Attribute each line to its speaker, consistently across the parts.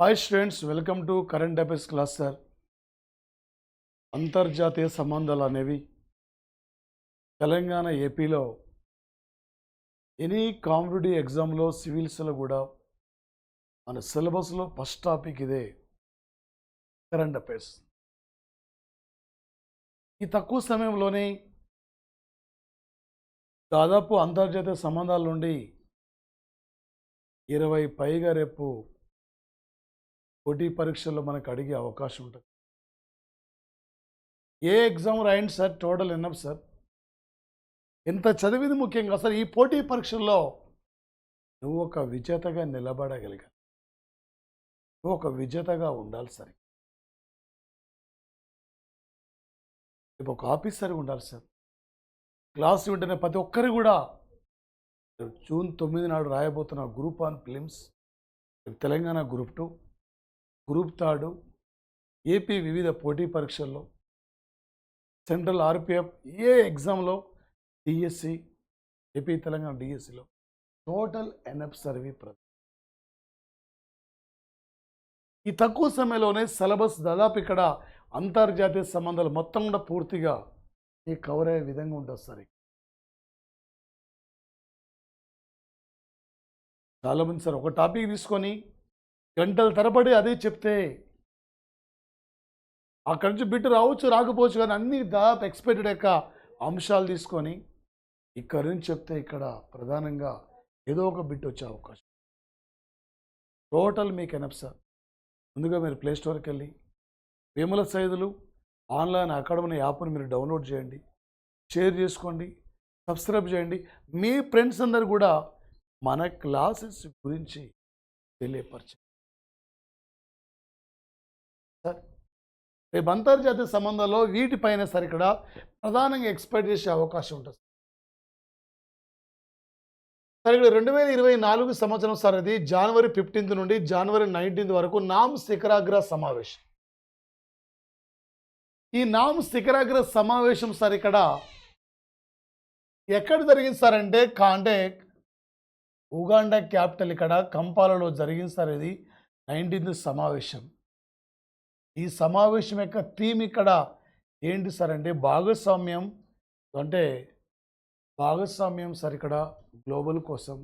Speaker 1: Hi students, welcome to current affairs class sir. అంతర్జాతీయ సంబంధాలు అనేవి తెలంగాణ ఏపీలో ఎనీ కాంపిటేటివ్ ఎగ్జామ్లో సివిల్స్లో కూడా మన సిలబస్లో ఫస్ట్ టాపిక్ ఇదే, కరెంట్ అఫైర్స్. ఈ తక్కువ సమయంలోనే దాదాపు అంతర్జాతీయ సంబంధాల నుండి 20 పైగా రేపు పోటీ పరీక్షల్లో మనకు అడిగే అవకాశం ఉంటుంది. ఏ ఎగ్జామ్ రాయండి సార్, టోటల్ ఎన్నఫ్ సార్. ఎంత చదివింది ముఖ్యంగా సార్. ఈ పోటీ పరీక్షల్లో నువ్వు ఒక విజేతగా నిలబడగలిగా, నువ్వు ఒక విజేతగా ఉండాలి సార్. రేపు ఒక ఆఫీసర్గా ఉండాలి సార్. క్లాస్ వింటేనే ప్రతి ఒక్కరు కూడా జూన్ 9 నాడు రాయబోతున్న గ్రూప్ 1 ఫిలిమ్స్, తెలంగాణ గ్రూప్ 2, గ్రూప్ 3, ఏపీ వివిధ పోటీ పరీక్షల్లో, సెంట్రల్ ఆర్పిఎఫ్, ఏ ఎగ్జామ్లో, డిఎస్సి, ఏపీ తెలంగాణ డిఎస్సిలో టోటల్ ఎన్ఎఫ్ సర్వీ. ఈ తక్కువ సమయంలోనే సిలబస్ దాదాపు ఇక్కడ అంతర్జాతీయ సంబంధాలు మొత్తం కూడా పూర్తిగా ఈ కవర్ అయ్యే విధంగా ఉంటుంది సార్. చాలామంది సార్ ఒక టాపిక్ తీసుకొని గంటల తరబడి అదే చెప్తే అక్కడి నుంచి బిట్ రావచ్చు రాకపోవచ్చు, కానీ అన్ని దాదాపు ఎక్స్పెక్టెడ్ యొక్క అంశాలు తీసుకొని ఇక్కడి నుంచి చెప్తే ఇక్కడ ప్రధానంగా ఏదో ఒక బిట్ వచ్చే అవకాశం టోటల్ మీకు ఎనఫ్ సార్. ముందుగా మీరు ప్లేస్టోర్కి వెళ్ళి వేముల సైదులు ఆన్లైన్ అకాడమీ యాప్ని మీరు డౌన్లోడ్ చేయండి, షేర్ చేసుకోండి, సబ్స్క్రైబ్ చేయండి. మీ ఫ్రెండ్స్ అందరు కూడా మన క్లాసెస్ గురించి తెలియపరచండి సార్. రేపు అంతర్జాతీయ సంబంధాల్లో వీటిపైన సార్ ఇక్కడ ప్రధానంగా ఎక్స్పెక్ట్ చేసే అవకాశం ఉంటుంది సార్. ఇక్కడ 2024 సంవత్సరం సార్, అది జనవరి 15 నుండి జనవరి 19 వరకు నామ్ శిఖరాగ్ర సమావేశం. ఈ నామ్ శిఖరాగ్ర సమావేశం సార్ ఇక్కడ ఎక్కడ జరిగింది సార్ అంటే ఉగాండా క్యాపిటల్ ఇక్కడ కంపాలలో జరిగింది సార్. ఇది 19th సమావేశం. ఈ సమావేశం యొక్క థీమ్ ఇక్కడ ఏంటి సార్ భాగస్వామ్యం. భాగస్వామ్యం సార్ ఇక్కడ గ్లోబల్ కోసం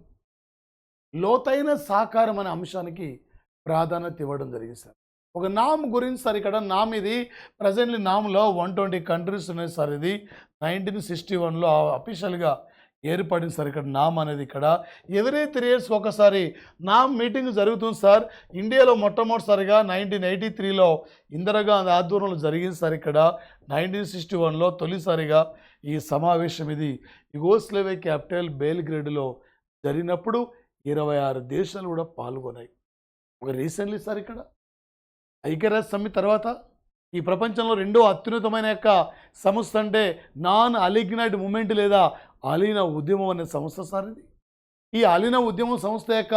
Speaker 1: లోతైన సహకారం అనే అంశానికి ప్రాధాన్యత ఇవ్వడం జరిగింది సార్. ఒక నామ్ గురించి సార్ ఇక్కడ నామ్ ఇది ప్రజెంట్లీ నామ్లో 120 కంట్రీస్ ఉన్నాయి సార్. ఇది 1961లో అఫీషియల్గా ఏర్పడింది సార్. ఇక్కడ నామ్ అనేది ఇక్కడ ఎవరీ 3 years ఒకసారి నామ్ మీటింగ్ జరుగుతుంది సార్. ఇండియాలో మొట్టమొదటిసారిగా 1983లో ఇందిరాగాంధీ ఆధ్వర్యంలో జరిగింది సార్. ఇక్కడ 1961లో తొలిసారిగా ఈ సమావేశం ఇది యుగోస్లేవియా క్యాపిటల్ బెల్గ్రేడ్లో జరిగినప్పుడు 26 దేశాలు కూడా పాల్గొన్నాయి. ఒక రీసెంట్లీ సార్ ఇక్కడ ఐక్యరాజ్య సమితి తర్వాత ఈ ప్రపంచంలో రెండో అత్యున్నతమైన యొక్క సంస్థ నాన్ అలిగ్నైట్ మూమెంట్ లేదా అలీన ఉద్యమం అనే సంస్థ సార్. ఇది ఈ అలీన ఉద్యమం సంస్థ యొక్క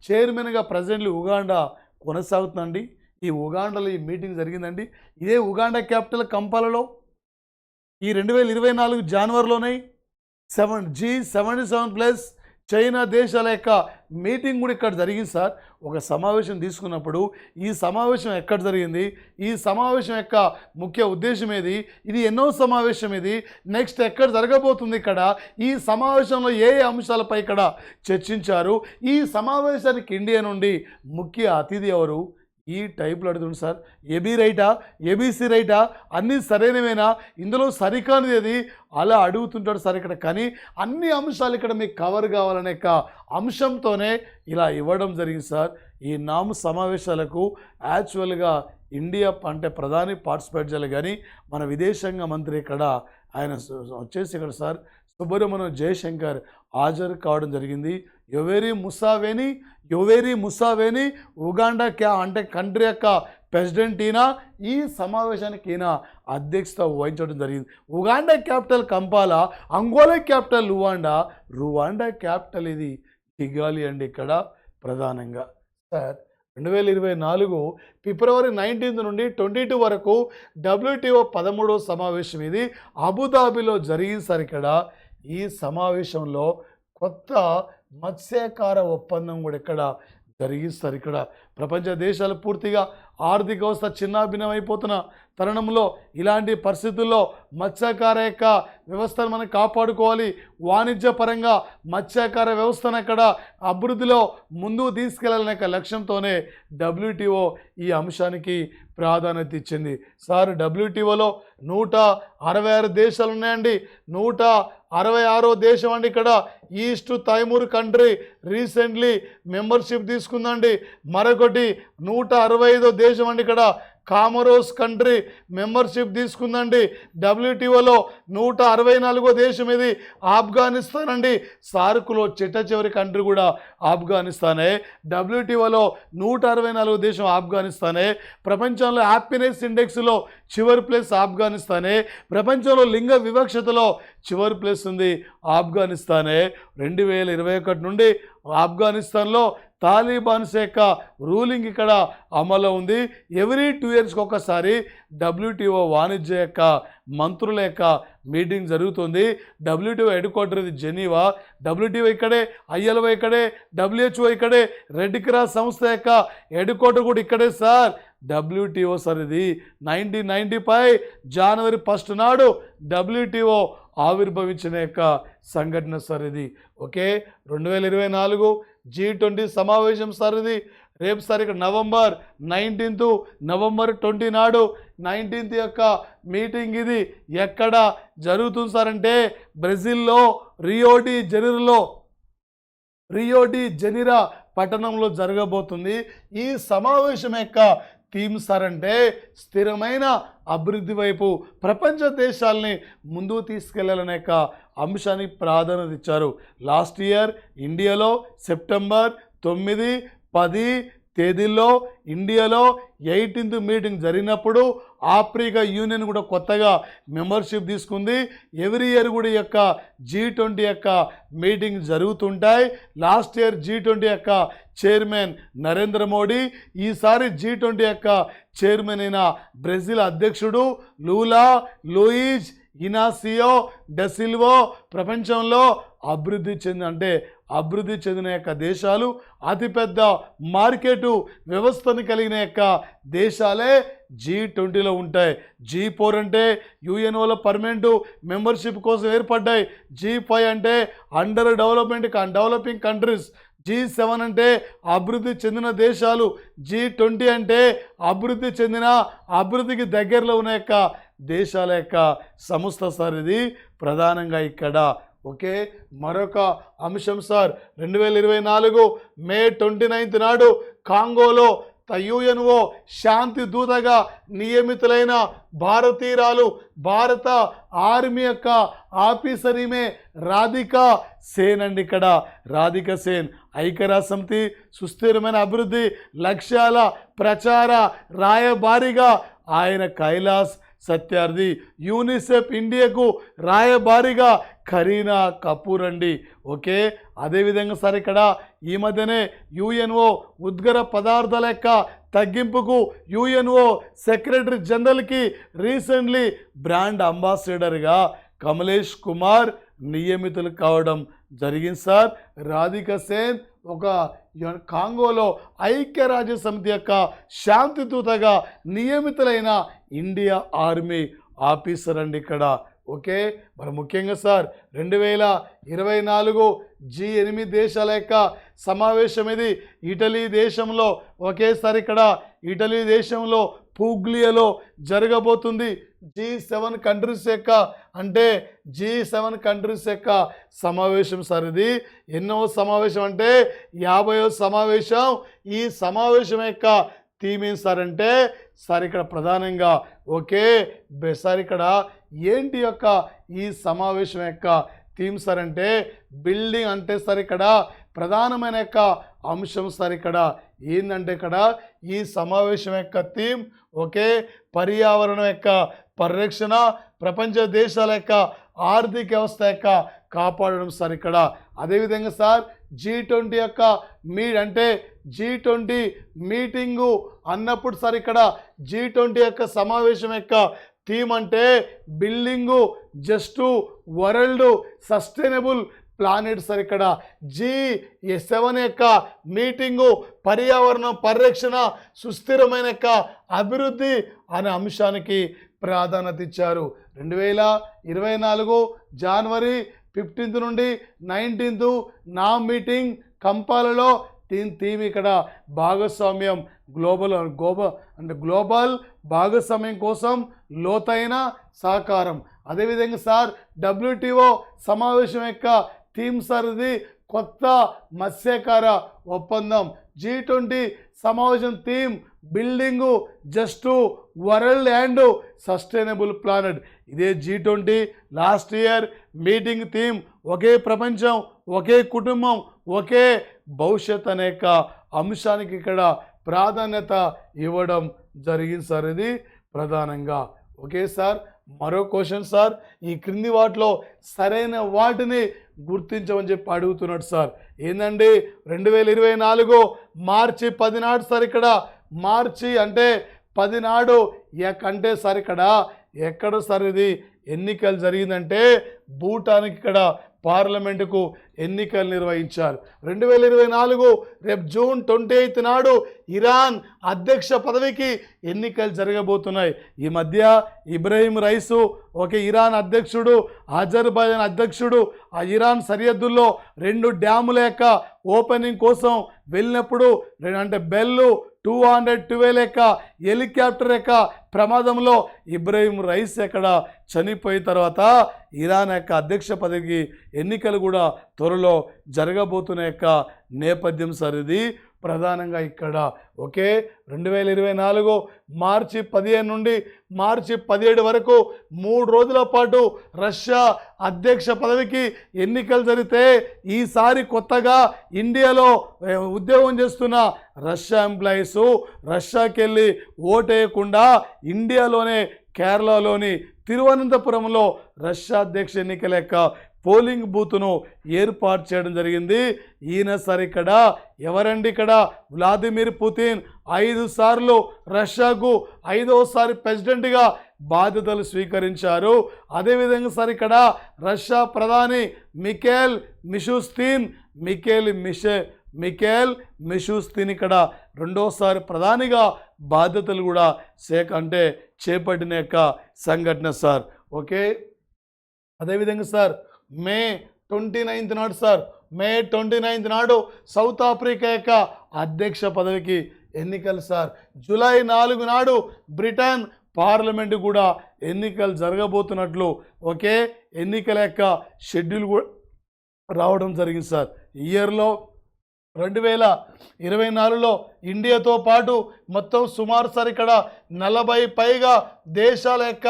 Speaker 1: చైర్మన్గా ప్రజెంట్లీ ఉగాండా కొనసాగుతుందండి. ఈ ఉగాండాలో ఈ మీటింగ్ జరిగిందండి. ఇదే ఉగాండా క్యాపిటల్ కంపాలలో ఈ 2024 జనవరిలోనే G77+ చైనా దేశాల యొక్క మీటింగ్ కూడా ఇక్కడ జరిగింది సార్. ఒక సమావేశం తీసుకున్నప్పుడు ఈ సమావేశం ఎక్కడ జరిగింది, ఈ సమావేశం యొక్క ముఖ్య ఉద్దేశం ఏది, ఇది ఎన్నో సమావేశం, ఇది నెక్స్ట్ ఎక్కడ జరగబోతుంది, ఇక్కడ ఈ సమావేశంలో ఏ అంశాలపై ఇక్కడ చర్చించారు, ఈ సమావేశానికి ఇండియా నుండి ముఖ్య అతిథి ఎవరు, ఈ టైప్లో అడుగుతుంది సార్. ఏబీ రైటా, ఏబీసీ రైటా, అన్నీ సరైనవేనా, ఇందులో సరికానిది ఏది, అలా అడుగుతుంటాడు సార్ ఇక్కడ. కానీ అన్ని అంశాలు ఇక్కడ మీకు కవర్ కావాలనే అంశంతోనే ఇలా ఇవ్వడం జరిగింది సార్. ఈ నామ్ సమావేశాలకు యాక్చువల్గా ఇండియా ప్రధాని పార్టిసిపేట్ చేయాలి, కానీ మన విదేశాంగ మంత్రి ఇక్కడ ఆయన వచ్చేసి ఇక్కడ సార్ సుబ్రహ్మణ్యం జయశంకర్ హాజరు కావడం జరిగింది. యోవేరి ముసావేని ఉగాండా కంట్రీ యొక్క ప్రెసిడెంట్ ఈయన. ఈ సమావేశానికి ఈయన అధ్యక్షత వహించడం జరిగింది. Uganda capital కంపాలా, Angola capital Rwanda capital ఇది కిగాలి ఇక్కడ ప్రధానంగా సార్. 2024 ఫిబ్రవరి 19 నుండి 22 వరకు WTO 13వ సమావేశం ఇది అబుదాబిలో జరిగింది సార్. ఇక్కడ ఈ సమావేశంలో కొత్త మత్స్యకార ఒప్పందం కూడా ఇక్కడ జరిగిస్తారు. ఇక్కడ ప్రపంచ దేశాలు పూర్తిగా ఆర్థిక వ్యవస్థ చిన్నాభిన్నమైపోతున్న తరుణంలో ఇలాంటి పరిస్థితుల్లో మత్స్యకార యొక్క వ్యవస్థను మనం కాపాడుకోవాలి. వాణిజ్యపరంగా మత్స్యకార వ్యవస్థను అక్కడ అభివృద్ధిలో ముందుకు తీసుకెళ్లాలనే లక్ష్యంతోనే WTO ఈ అంశానికి ప్రాధాన్యత ఇచ్చింది. సార్ WTOలో 166 దేశాలు ఉన్నాయండి. 166వ దేశం అండి ఇక్కడ East Timor country recently membership తీసుకుందండి. మరొకటి 165వ దేశం అండి ఇక్కడ కామరోస్ కంట్రీ మెంబర్షిప్ తీసుకుందండి. WTOలో 164వ దేశం ఇది ఆఫ్ఘనిస్తాన్ అండి. సార్కులో చిట్ట కంట్రీ కూడా ఆఫ్ఘనిస్తానే. WTOలో 164వ దేశం ఆఫ్ఘనిస్తానే. ప్రపంచంలో హ్యాపీనెస్ ఇండెక్స్లో చివరి ప్లేస్ ఆఫ్ఘనిస్తానే. ప్రపంచంలో లింగ వివక్షతలో చివరి ప్లేస్ ఉంది ఆఫ్ఘనిస్తానే. 2021 నుండి ఆఫ్ఘనిస్తాన్లో తాలిబాన్స్ యొక్క రూలింగ్ ఇక్కడ అమల్లో ఉంది. ఎవ్రీ 2 ఇయర్స్కి ఒకసారి WTO వాణిజ్య యొక్క మంత్రుల యొక్క మీటింగ్ జరుగుతుంది. WTO హెడ్ క్వార్టర్ ఇది జెనీవా. WTO ఇక్కడే, ILO ఇక్కడే, WHO ఇక్కడే, రెడ్ క్రాస్ సంస్థ యొక్క హెడ్ క్వార్టర్ కూడా ఇక్కడే సార్. WTO సార్ ఇది 1995 జనవరి 1 నాడు WTO ఆవిర్భవించిన యొక్క సంఘటన సార్ ఇది. ఓకే, 2024 G20 సమావేశం సార్ ఇది. రేపు సార్ ఇక్కడ నవంబర్ 20 నాడు 19th యొక్క మీటింగ్ ఇది ఎక్కడ జరుగుతుంది సార్ అంటే బ్రెజిల్లో రియో డి జెనీరో పట్టణంలో జరగబోతుంది. ఈ సమావేశం యొక్క థీమ్ సార్ అంటే స్థిరమైన అభివృద్ధి వైపు ప్రపంచ దేశాలని ముందుకు తీసుకెళ్లాలనే అంశానికి ప్రాధాన్యత ఇచ్చారు. లాస్ట్ ఇయర్ ఇండియాలో సెప్టెంబర్ 9, 10 తేదీల్లో ఇండియాలో 18th మీటింగ్ జరిగినప్పుడు ఆఫ్రికా యూనియన్ కూడా కొత్తగా మెంబర్షిప్ తీసుకుంది. ఎవ్రీ ఇయర్ కూడా ఈ యొక్క G20 యొక్క మీటింగ్ జరుగుతుంటాయి. లాస్ట్ ఇయర్ G20 యొక్క చైర్మన్ నరేంద్ర మోడీ, ఈసారి G20 యొక్క చైర్మన్ అయిన బ్రెజిల్ అధ్యక్షుడు లూయిజ్ ఇనాసియో డా సిల్వా ప్రపంచంలో అభివృద్ధి చెందిన యొక్క దేశాలు, అతిపెద్ద మార్కెటు వ్యవస్థను కలిగిన యొక్క దేశాలే G20లో ఉంటాయి. G4 అంటే UNOలో పర్మనెంట్ మెంబర్షిప్ కోసం ఏర్పడ్డాయి. G5 అంటే అండర్ డెవలపింగ్ కంట్రీస్. G7 అంటే అభివృద్ధి చెందిన దేశాలు. G20 అంటే అభివృద్ధికి దగ్గరలో ఉన్న యొక్క దేశాల యొక్క సంస్థ సార్ ఇది ప్రధానంగా ఇక్కడ. ఓకే, మరొక అంశం సార్ 2024 మే 29 నాడు కాంగోలో UNO శాంతి దూతగా నియమితులైన భారతీయురాలు, భారత ఆర్మీ యొక్క ఆఫీసర్ ఈమె రాధికా సేన్ అండి. ఇక్కడ రాధికా సేన్ ఐక్యరాజ్యసమితి సుస్థిరమైన అభివృద్ధి లక్ష్యాల ప్రచార రాయబారిగా ఆయన కైలాస్ సత్యార్థి, యూనిసెఫ్ ఇండియాకు రాయబారిగా కరీనా కపూర్ అండి. ఓకే, అదేవిధంగా సార్ ఇక్కడ ఈ మధ్యనే UNO ఉద్గర పదార్థాల యొక్క తగ్గింపుకు UNO సెక్రటరీ జనరల్కి రీసెంట్లీ బ్రాండ్ అంబాసిడర్గా కమలేష్ కుమార్ నియమితులు కావడం జరిగింది సార్. రాధికా సేన్ ఒక కాంగోలో ఐక్యరాజ్యసమితి యొక్క శాంతి దూతగా నియమితులైన ఇండియా ఆర్మీ ఆఫీసర్ అండి ఇక్కడ. ఓకే, మరి ముఖ్యంగా సార్ 2024 G8 దేశాల యొక్క సమావేశం ఇది ఇటలీ దేశంలో. ఒకేసారి ఇక్కడ ఇటలీ దేశంలో పూగ్లియాలో జరగబోతుంది. G7 కంట్రీస్ యొక్క సమావేశం సార్ ఇది. ఎన్నో సమావేశం అంటే 50వ సమావేశం. ఈ సమావేశం యొక్క థీమ్ ఏం సార్ అంటే సార్ ఇక్కడ ప్రధానంగా ఓకే సార్ ఇక్కడ ఏంటి యొక్క ఈ సమావేశం యొక్క థీమ్ సార్ అంటే బిల్డింగ్ అంటే సార్ ఇక్కడ ప్రధానమైన యొక్క అంశం సార్ ఇక్కడ ఏంటంటే ఇక్కడ ఈ సమావేశం యొక్క థీమ్ ఓకే పర్యావరణం యొక్క పరిరక్షణ, ప్రపంచ దేశాల యొక్క ఆర్థిక వ్యవస్థ యొక్క కాపాడడం సార్ ఇక్కడ. అదేవిధంగా సార్ G20 యొక్క G20 మీటింగు అన్నప్పుడు సార్ ఇక్కడ G20 యొక్క సమావేశం యొక్క థీమ్ అంటే building just world sustainable planet sir ఇక్కడ G7 యొక్క మీటింగు పర్యావరణం పరిరక్షణ సుస్థిరమైన యొక్క అభివృద్ధి అనే అంశానికి ప్రాధాన్యత ఇచ్చారు. 2024 జనవరి 15 నుండి 19 నా మీటింగ్ కంపాలలో థీమ్ ఇక్కడ భాగస్వామ్యం గ్లోబల్ భాగస్వామ్యం కోసం లోతైన సహకారం. అదేవిధంగా సార్ WTO సమావేశం యొక్క థీమ్ సార్ ఇది కొత్త మత్స్యకార ఒప్పందం. G20 సమావేశం theme building just world and sustainable planet. ఇదే G20 last year meeting theme ఒకే ప్రపంచం ఒకే కుటుంబం ఒకే భవిష్యత్ అనేక అంశానికి ఇక్కడ ప్రాధాన్యత ఇవ్వడం జరిగింది సార్. ఇది ప్రధానంగా. ఓకే సార్, మరో క్వశ్చన్ సార్, ఈ క్రింది వాటిలో సరైన వాటిని గుర్తించమని చెప్పి అడుగుతున్నాడు సార్. ఏందండి 2024 మార్చి 10 నాడు సార్ ఇక్కడ మార్చి అంటే 10 నాడు అంటే సార్ ఇక్కడ ఎక్కడ సార్ ఇది ఎన్నికలు జరిగిందంటే భూటాన్కి ఇక్కడ పార్లమెంటుకు ఎన్నికలు నిర్వహించారు. 2024 రేపు జూన్ 28 నాడు ఇరాన్ అధ్యక్ష పదవికి ఎన్నికలు జరగబోతున్నాయి. ఈ మధ్య ఇబ్రహీం రైసు ఇరాన్ అధ్యక్షుడు అజర్బైజాన్ అధ్యక్షుడు ఆ ఇరాన్ సరిహద్దుల్లో 2 డ్యాముల యొక్క ఓపెనింగ్ కోసం వెళ్ళినప్పుడు అంటే బెల్లు 212 యొక్క హెలికాప్టర్ యొక్క ప్రమాదంలో ఇబ్రహీం రైస్ ఎక్కడ చనిపోయిన తర్వాత ఇరాన్ యొక్క అధ్యక్ష పదవికి ఎన్నికలు కూడా త్వరలో జరగబోతున్న యొక్క నేపథ్యం సార్ ఇది ప్రధానంగా ఇక్కడ. 2024 మార్చి 15 నుండి మార్చి 17 వరకు 3 రోజుల పాటు రష్యా అధ్యక్ష పదవికి ఎన్నికలు జరిగితే ఈసారి కొత్తగా ఇండియాలో ఉద్యోగం చేస్తున్న రష్యా ఎంప్లాయీస్ రష్యాకి వెళ్ళి ఓటేయకుండా ఇండియాలోనే కేరళలోని తిరువనంతపురంలో రష్యా అధ్యక్ష ఎన్నికల యొక్క పోలింగ్ బూత్ను ఏర్పాటు చేయడం జరిగింది. ఈయన సార్ ఇక్కడ ఎవరండి ఇక్కడ వ్లాదిమిర్ పుతిన్ 5 సార్లు రష్యాకు 5వసారి ప్రెసిడెంట్గా బాధ్యతలు స్వీకరించారు. అదేవిధంగా సార్ ఇక్కడ రష్యా ప్రధాని మిఖైల్ మిషూస్తిన్ ఇక్కడ 2వసారి ప్రధానిగా బాధ్యతలు కూడా చేపట్టిన యొక్క సంఘటన సార్. ఓకే, అదేవిధంగా సార్ మే 29 నాడు సార్ మే 29 నాడు సౌత్ ఆఫ్రికా యొక్క అధ్యక్ష పదవికి ఎన్నికలు సార్. జూలై 4 నాడు బ్రిటన్ పార్లమెంటు కూడా ఎన్నికలు జరగబోతున్నట్లు ఎన్నికల యొక్క షెడ్యూల్ కూడా రావడం జరిగింది సార్. ఇయర్లో 2024లో ఇండియాతో పాటు మొత్తం సుమారు సార్ ఇక్కడ 40 పైగా దేశాల యొక్క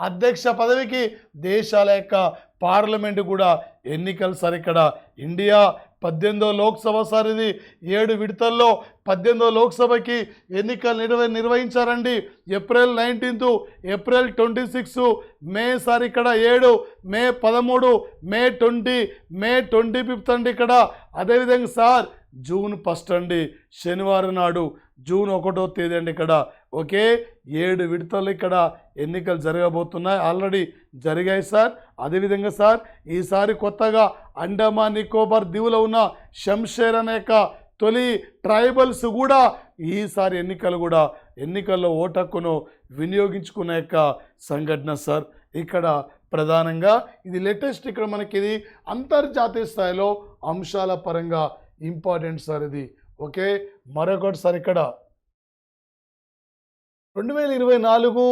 Speaker 1: అధ్యక్ష పదవికి దేశాల యొక్క పార్లమెంటు కూడా ఎన్నికలు సార్. ఇక్కడ ఇండియా 18వ లోక్సభ సార్ ఇది 7 విడతల్లో 18వ లోక్సభకి ఎన్నికలు నిర్వహించారండి. ఏప్రిల్ 19, ఏప్రిల్ 26, మే సార్ ఇక్కడ 7, మే 13, మే 20, మే 25 అండి ఇక్కడ. అదేవిధంగా సార్ జూన్ 1 అండి శనివారం నాడు జూన్ 1వ తేదీ అండి ఇక్కడ 7 విడతలు ఇక్కడ ఎన్నికలు జరగబోతున్నాయి. ఆల్రెడీ జరిగాయి సార్. అదేవిధంగా సార్ ఈసారి కొత్తగా అండమాన్ నికోబార్ దీవులో ఉన్న షంషేర్ అనే యొక్క తొలి ట్రైబల్స్ కూడా ఈసారి ఎన్నికల్లో ఓటు హక్కును వినియోగించుకునే యొక్క సంఘటన సార్. ఇక్కడ ప్రధానంగా ఇది లేటెస్ట్ ఇక్కడ మనకి ఇది అంతర్జాతీయ స్థాయిలో అంశాల పరంగా ఇంపార్టెంట్ సార్ ఇది. మరొకటి సార్ ఇక్కడ 2024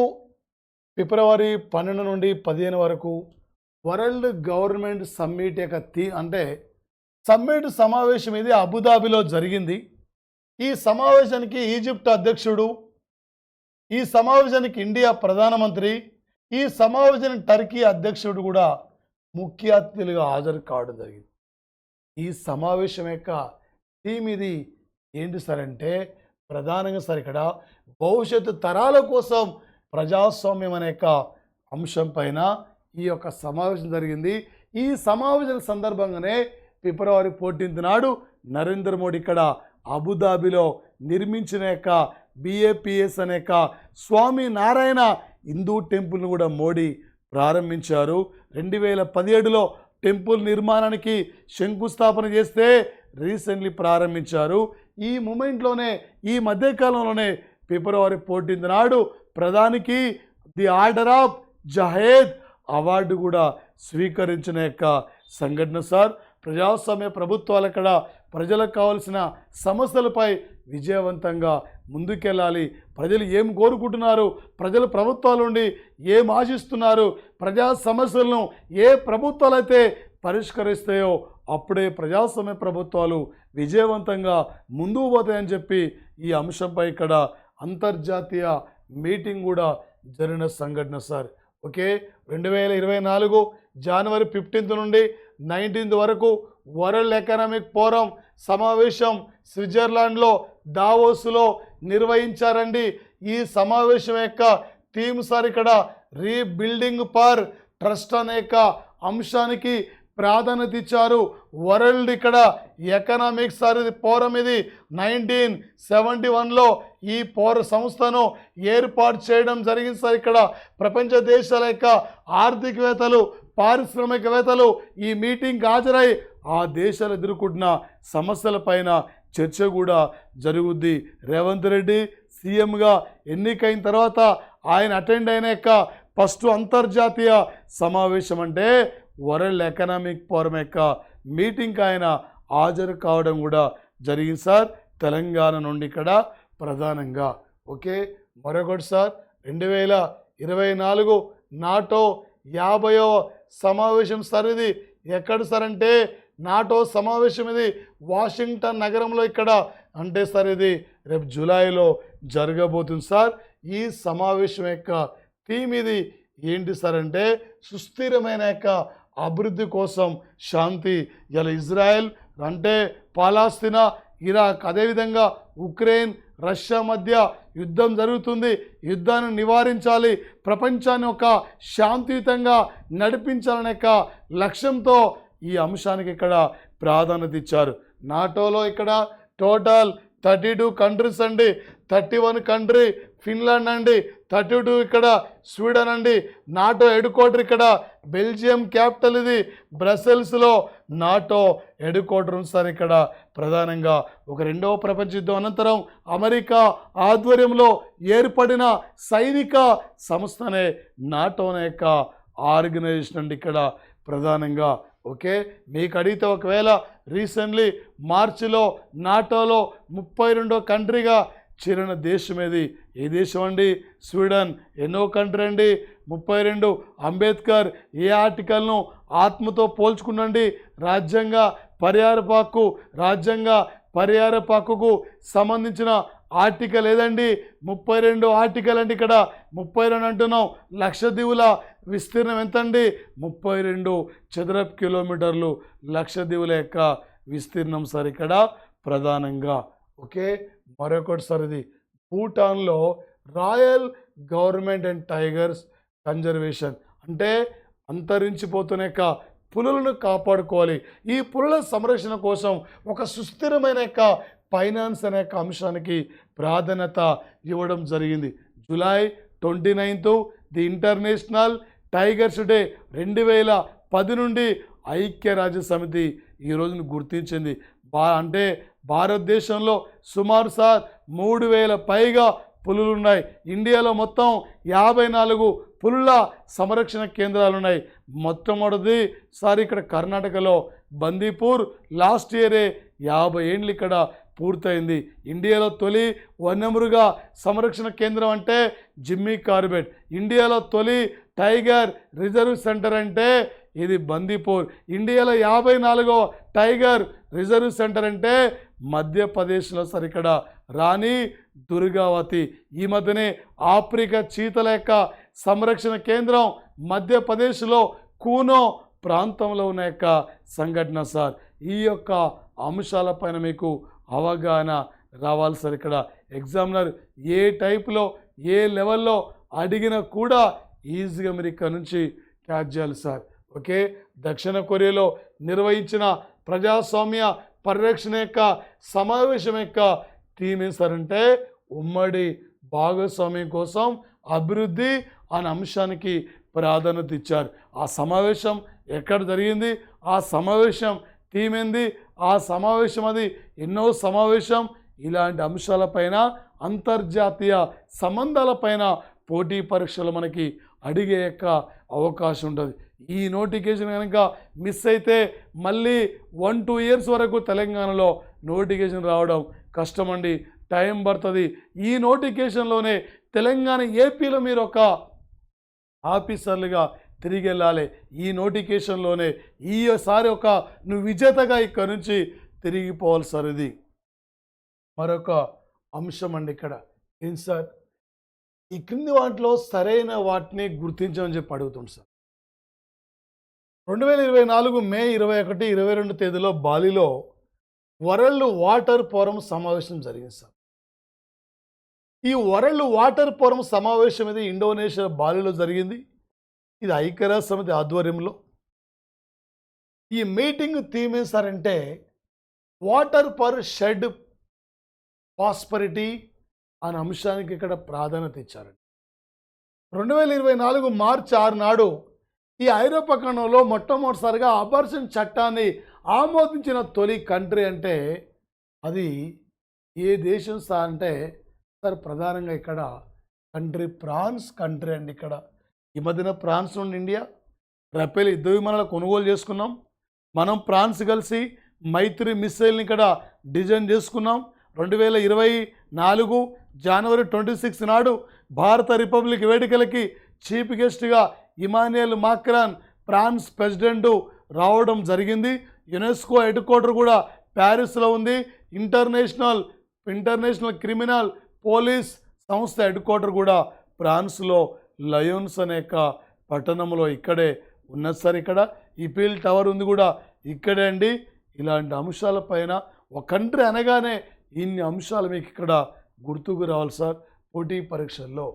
Speaker 1: ఫిబ్రవరి 12 నుండి 15 వరకు వరల్డ్ గవర్నమెంట్ సమ్మిట్ యొక్క సమ్మిట్ సమావేశం ఇది అబుదాబిలో జరిగింది. ఈ సమావేశానికి ఈజిప్ట్ అధ్యక్షుడు, ఈ సమావేశానికి ఇండియా ప్రధానమంత్రి, ఈ సమావేశానికి టర్కీ అధ్యక్షుడు కూడా ముఖ్య అతిథులుగా హాజరు కావడం జరిగింది. ఈ సమావేశం యొక్క థీమ్ ఇది ఏంటి సార్ అంటే ప్రధానంగా సార్ ఇక్కడ భవిష్యత్తు తరాల కోసం ప్రజాస్వామ్యం అనే యొక్క అంశం పైన ఈ యొక్క సమావేశం జరిగింది. ఈ సమావేశం సందర్భంగానే ఫిబ్రవరి 14 నాడు నరేంద్ర మోడీ ఇక్కడ అబుదాబిలో నిర్మించిన యొక్క BAPS అనే యొక్క స్వామి నారాయణ హిందూ టెంపుల్ను కూడా మోడీ ప్రారంభించారు. 2017లో టెంపుల్ నిర్మాణానికి శంకుస్థాపన చేస్తే రీసెంట్లీ ప్రారంభించారు. ఈ మూమెంట్లోనే ఈ మధ్యకాలంలోనే ఫిబ్రవరి 14 నాడు ప్రధానికి ది ఆర్డర్ ఆఫ్ జహేద్ అవార్డు కూడా స్వీకరించిన యొక్క సంఘటన సార్. ప్రజాస్వామ్య ప్రభుత్వాలు అక్కడ ప్రజలకు కావాల్సిన సమస్యలపై విజయవంతంగా ముందుకెళ్ళాలి. ప్రజలు ఏం కోరుకుంటున్నారు, ప్రజలు ప్రభుత్వాల నుండి ఏం ఆశిస్తున్నారు, ప్రజా సమస్యలను ఏ ప్రభుత్వాలు అయితే పరిష్కరిస్తాయో అప్పుడే ప్రజాస్వామ్య ప్రభుత్వాలు విజయవంతంగా ముందుకు పోతాయని చెప్పి ఈ అంశంపై ఇక్కడ అంతర్జాతీయ మీటింగ్ కూడా జరిగిన సంఘటన సార్. ఓకే, 2024 జనవరి 15 నుండి 19 వరకు వరల్డ్ ఎకనామిక్ ఫోరం సమావేశం స్విట్జర్లాండ్లో దావోస్లో నిర్వహించారండి. ఈ సమావేశం యొక్క థీమ్ సార్ ఇక్కడ రీబిల్డింగ్ ఫర్ ట్రస్ట్ అనే యొక్క అంశానికి ప్రాధాన్యత ఇచ్చారు. వరల్డ్ ఇక్కడ ఎకనామిక్ సార్ ఇది ఫోరం ఇది 1971లో ఈ పౌర సంస్థను ఏర్పాటు చేయడం జరిగింది సార్. ఇక్కడ ప్రపంచ దేశాల యొక్క ఆర్థికవేత్తలు పారిశ్రామికవేత్తలు ఈ మీటింగ్కి హాజరై ఆ దేశాలు ఎదుర్కొంటున్న సమస్యలపైన చర్చ కూడా జరుగుద్ది. రేవంత్ రెడ్డి సీఎంగా ఎన్నికైన తర్వాత ఆయన అటెండ్ అయిన యొక్క ఫస్ట్ అంతర్జాతీయ సమావేశం అంటే వరల్డ్ ఎకనామిక్ ఫోరం యొక్క మీటింగ్కి ఆయన హాజరు కావడం కూడా జరిగింది సార్. తెలంగాణ నుండి ఇక్కడ ప్రధానంగా. ఓకే, మరొకటి సార్ 2024 నాటో 50వ సమావేశం సార్. ఇది ఎక్కడ సార్ అంటే నాటో సమావేశం ఇది వాషింగ్టన్ నగరంలో ఇక్కడ అంటే సార్ ఇది రేపు జూలైలో జరగబోతుంది సార్. ఈ సమావేశం యొక్క థీమ్ ఇది ఏంటి సార్ అంటే సుస్థిరమైన యొక్క అభివృద్ధి కోసం శాంతి. ఇలా ఇజ్రాయెల్ అంటే పాలస్తీనా, ఇరాక్, అదేవిధంగా ఉక్రెయిన్, రష్యా మధ్య యుద్ధం జరుగుతుంది. యుద్ధాన్ని నివారించాలి, ప్రపంచాన్ని ఒక శాంతియుతంగా నడిపించాలనే యొక్క లక్ష్యంతో ఈ అంశానికి ఇక్కడ ప్రాధాన్యత ఇచ్చారు. నాటోలో ఇక్కడ టోటల్ 32 కంట్రీస్ అండి, 31 కంట్రీ ఫిన్లాండ్ అండి, 32 ఇక్కడ స్వీడన్ అండి. నాటో హెడ్ క్వార్టర్ ఇక్కడ బెల్జియం క్యాపిటల్ ఇది బ్రసెల్స్లో నాటో హెడ్ క్వార్టర్ ఉంది సార్. ఇక్కడ ప్రధానంగా ఒక 2వ ప్రపంచ యుద్ధం అనంతరం అమెరికా ఆధ్వర్యంలో ఏర్పడిన సైనిక సంస్థనే నాటో అనే యొక్క ఆర్గనైజేషన్ అండి ఇక్కడ ప్రధానంగా. ఓకే, మీకు అడిగితే ఒకవేళ రీసెంట్లీ మార్చిలో నాటోలో 32వ కంట్రీగా చేరిన దేశం ఏది? ఏ దేశం అండి? స్వీడన్. ఎన్నో కంట్రీ అండి? 32. అంబేద్కర్ ఏ ఆర్టికల్ను ఆత్మతో పోల్చుకున్నండి? రాజ్యాంగ పరిహార హక్కుకు సంబంధించిన ఆర్టికల్ ఏదండి? 32 ఆర్టికల్ అండి. ఇక్కడ 32 అంటున్నాం. లక్షద్వీపుల విస్తీర్ణం ఎంతండి? 32 చదరపు కిలోమీటర్లు లక్షద్వీపుల యొక్క విస్తీర్ణం సార్ ఇక్కడ ప్రధానంగా. ఓకే, మరొకటి సార్ ఇది భూటాన్లో royal government and tigers conservation అంటే అంతరించిపోతున్న యొక్క పులులను కాపాడుకోవాలి. ఈ పులుల సంరక్షణ కోసం ఒక సుస్థిరమైన యొక్క ఫైనాన్స్ అనే అంశానికి ప్రాధాన్యత ఇవ్వడం జరిగింది. July 29 the international tigers day 2010 నుండి ఐక్యరాజ్య సమితి ఈ రోజును గుర్తించింది. అంటే భారతదేశంలో సుమారు సార్ 3000 పైగా పులులు ఉన్నాయి. ఇండియాలో మొత్తం 54 పులుల సంరక్షణ కేంద్రాలు ఉన్నాయి. మొట్టమొదటిది సార్ ఇక్కడ కర్ణాటకలో బందీపూర్ లాస్ట్ ఇయరే 50 ఏళ్ళు ఇక్కడ పూర్తయింది. ఇండియాలో తొలి వన్యమృగ సంరక్షణ కేంద్రం అంటే జిమ్మీ కార్బెట్. ఇండియాలో తొలి టైగర్ రిజర్వ్ సెంటర్ అంటే ఇది బందీపూర్. ఇండియాలో 54వ టైగర్ రిజర్వ్ సెంటర్ అంటే మధ్యప్రదేశ్లో సార్ ఇక్కడ రాణి దుర్గావతి. ఈ మధ్యనే ఆఫ్రికా చీతల యొక్క సంరక్షణ కేంద్రం మధ్యప్రదేశ్లో కూనో ప్రాంతంలో ఉన్న యొక్క సంఘటన సార్. ఈ యొక్క అంశాలపైన మీకు అవగాహన రావాలి సార్. ఇక్కడ ఎగ్జామినర్ ఏ టైప్లో ఏ లెవెల్లో అడిగినా కూడా ఈజీగా మీరు ఇక్కడ నుంచి క్యాచ్ చేయాలి సార్. ఓకే, దక్షిణ కొరియాలో నిర్వహించిన ప్రజాస్వామ్య పరిరక్షణ యొక్క సమావేశం యొక్క థీమ్ ఏం సార్ అంటే ఉమ్మడి భాగస్వామ్యం కోసం అభివృద్ధి అనే అంశానికి ప్రాధాన్యత ఇచ్చారు. ఆ సమావేశం ఎక్కడ జరిగింది, ఆ సమావేశం థీమ్ ఏంది, ఆ సమావేశం అది ఎన్నో సమావేశం, ఇలాంటి అంశాలపైన అంతర్జాతీయ సంబంధాలపైన పోటీ పరీక్షలు మనకి అడిగే యొక్క అవకాశం ఉంటుంది. ఈ నోటిఫికేషన్ కనుక మిస్ అయితే మళ్ళీ 1-2 ఇయర్స్ వరకు తెలంగాణలో నోటిఫికేషన్ రావడం కష్టమండి, టైం పడుతుంది. ఈ నోటిఫికేషన్లోనే తెలంగాణ ఏపీలో మీరు ఒక ఆఫీసర్లుగా తిరిగి వెళ్ళాలి. ఈ నోటిఫికేషన్లోనే ఈసారి నువ్వు విజేతగా ఇక్కడ నుంచి తిరిగిపోవాలి సార్. ఇది మరొక అంశం అండి. ఇక్కడ ఏం సార్, ఈ క్రింది వాటిలో సరైన వాటిని గుర్తించమని చెప్పి అడుగుతుంది సార్. 2024 మే 21, 22 తేదీలో బాలిలో వరల్డ్ వాటర్ ఫోరం సమావేశం జరిగింది సార్. ఈ వరల్డ్ వాటర్ ఫోరం సమావేశం ఇది ఇండోనేషియా బాలిలో జరిగింది. ఇది ఐక్యరాజ్య సమితి ఆధ్వర్యంలో. ఈ మీటింగ్ థీమ్ ఏం సార్ అంటే వాటర్ ఫర్ షెడ్ ప్రాస్పరిటీ అనే అంశానికి ఇక్కడ ప్రాధాన్యత ఇచ్చారండి. 2024 మార్చి 6 నాడు ఈ ఐరోపా ఖండంలో మొట్టమొదటిసారిగా అబార్షన్ చట్టాన్ని ఆమోదించిన తొలి కంట్రీ అంటే అది ఏ దేశం సార్ అంటే సార్ ప్రధానంగా ఇక్కడ కంట్రీ ఫ్రాన్స్ కంట్రీ అండి. ఇక్కడ ఈ మధ్యన ఫ్రాన్స్ నుండి ఇండియా రఫేల్ యుద్ధ విమానాలు కొనుగోలు చేసుకున్నాం. మనం ఫ్రాన్స్ కలిసి మైత్రి మిస్సైల్ని ఇక్కడ డిజైన్ చేసుకున్నాం. 2024 జనవరి 26 నాడు భారత రిపబ్లిక్ వేడుకలకి చీఫ్ గెస్ట్గా ఇమాన్యుయల్ మాక్రాన్ ఫ్రాన్స్ ప్రెసిడెంట్ రావడం జరిగింది. యునెస్కో హెడ్ క్వార్టర్ కూడా ప్యారిస్లో ఉంది. ఇంటర్నేషనల్ క్రిమినల్ పోలీస్ సంస్థ హెడ్ క్వార్టర్ కూడా ఫ్రాన్స్లో లయోన్స్ అనే పట్టణంలో ఇక్కడే ఉన్నది సార్. ఇక్కడ ఈఫిల్ టవర్ ఉంది కూడా ఇక్కడే అండి. ఇలాంటి అంశాలపైన ఒక కంట్రీ అనగానే ఇన్ని అంశాలు మీకు ఇక్కడ గుర్తుకు రావాలి సార్ పోటీ పరీక్షల్లో.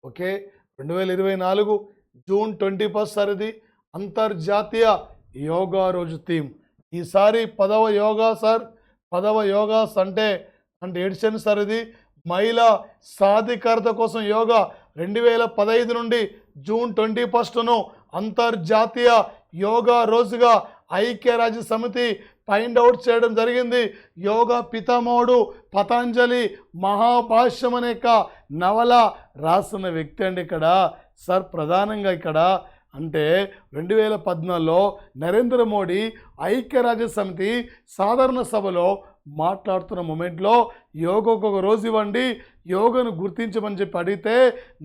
Speaker 1: ఓకే, 2024 జూన్ 21 సార్ ఇది అంతర్జాతీయ యోగా రోజు థీమ్. ఈసారి 10వ యోగా సార్. 10వ యోగాస్ అంటే ఎడిషన్ సార్. ఇది మహిళా సాధికారత కోసం యోగా 2015 నుండి జూన్ 21ను అంతర్జాతీయ యోగా రోజుగా ఐక్యరాజ్య సమితి ఫైండ్ అవుట్ చేయడం జరిగింది. యోగా పితామహుడు పతంజలి మహాభాష్యం అనే నవల రాసిన వ్యక్తి అండి ఇక్కడ సార్. ప్రధానంగా ఇక్కడ అంటే 2014లో నరేంద్ర మోడీ ఐక్యరాజ్య సమితి సాధారణ సభలో మాట్లాడుతున్న మూమెంట్లో యోగాకు ఒక రోజు ఇవ్వండి, యోగాను గుర్తించమని చెప్పి అడిగితే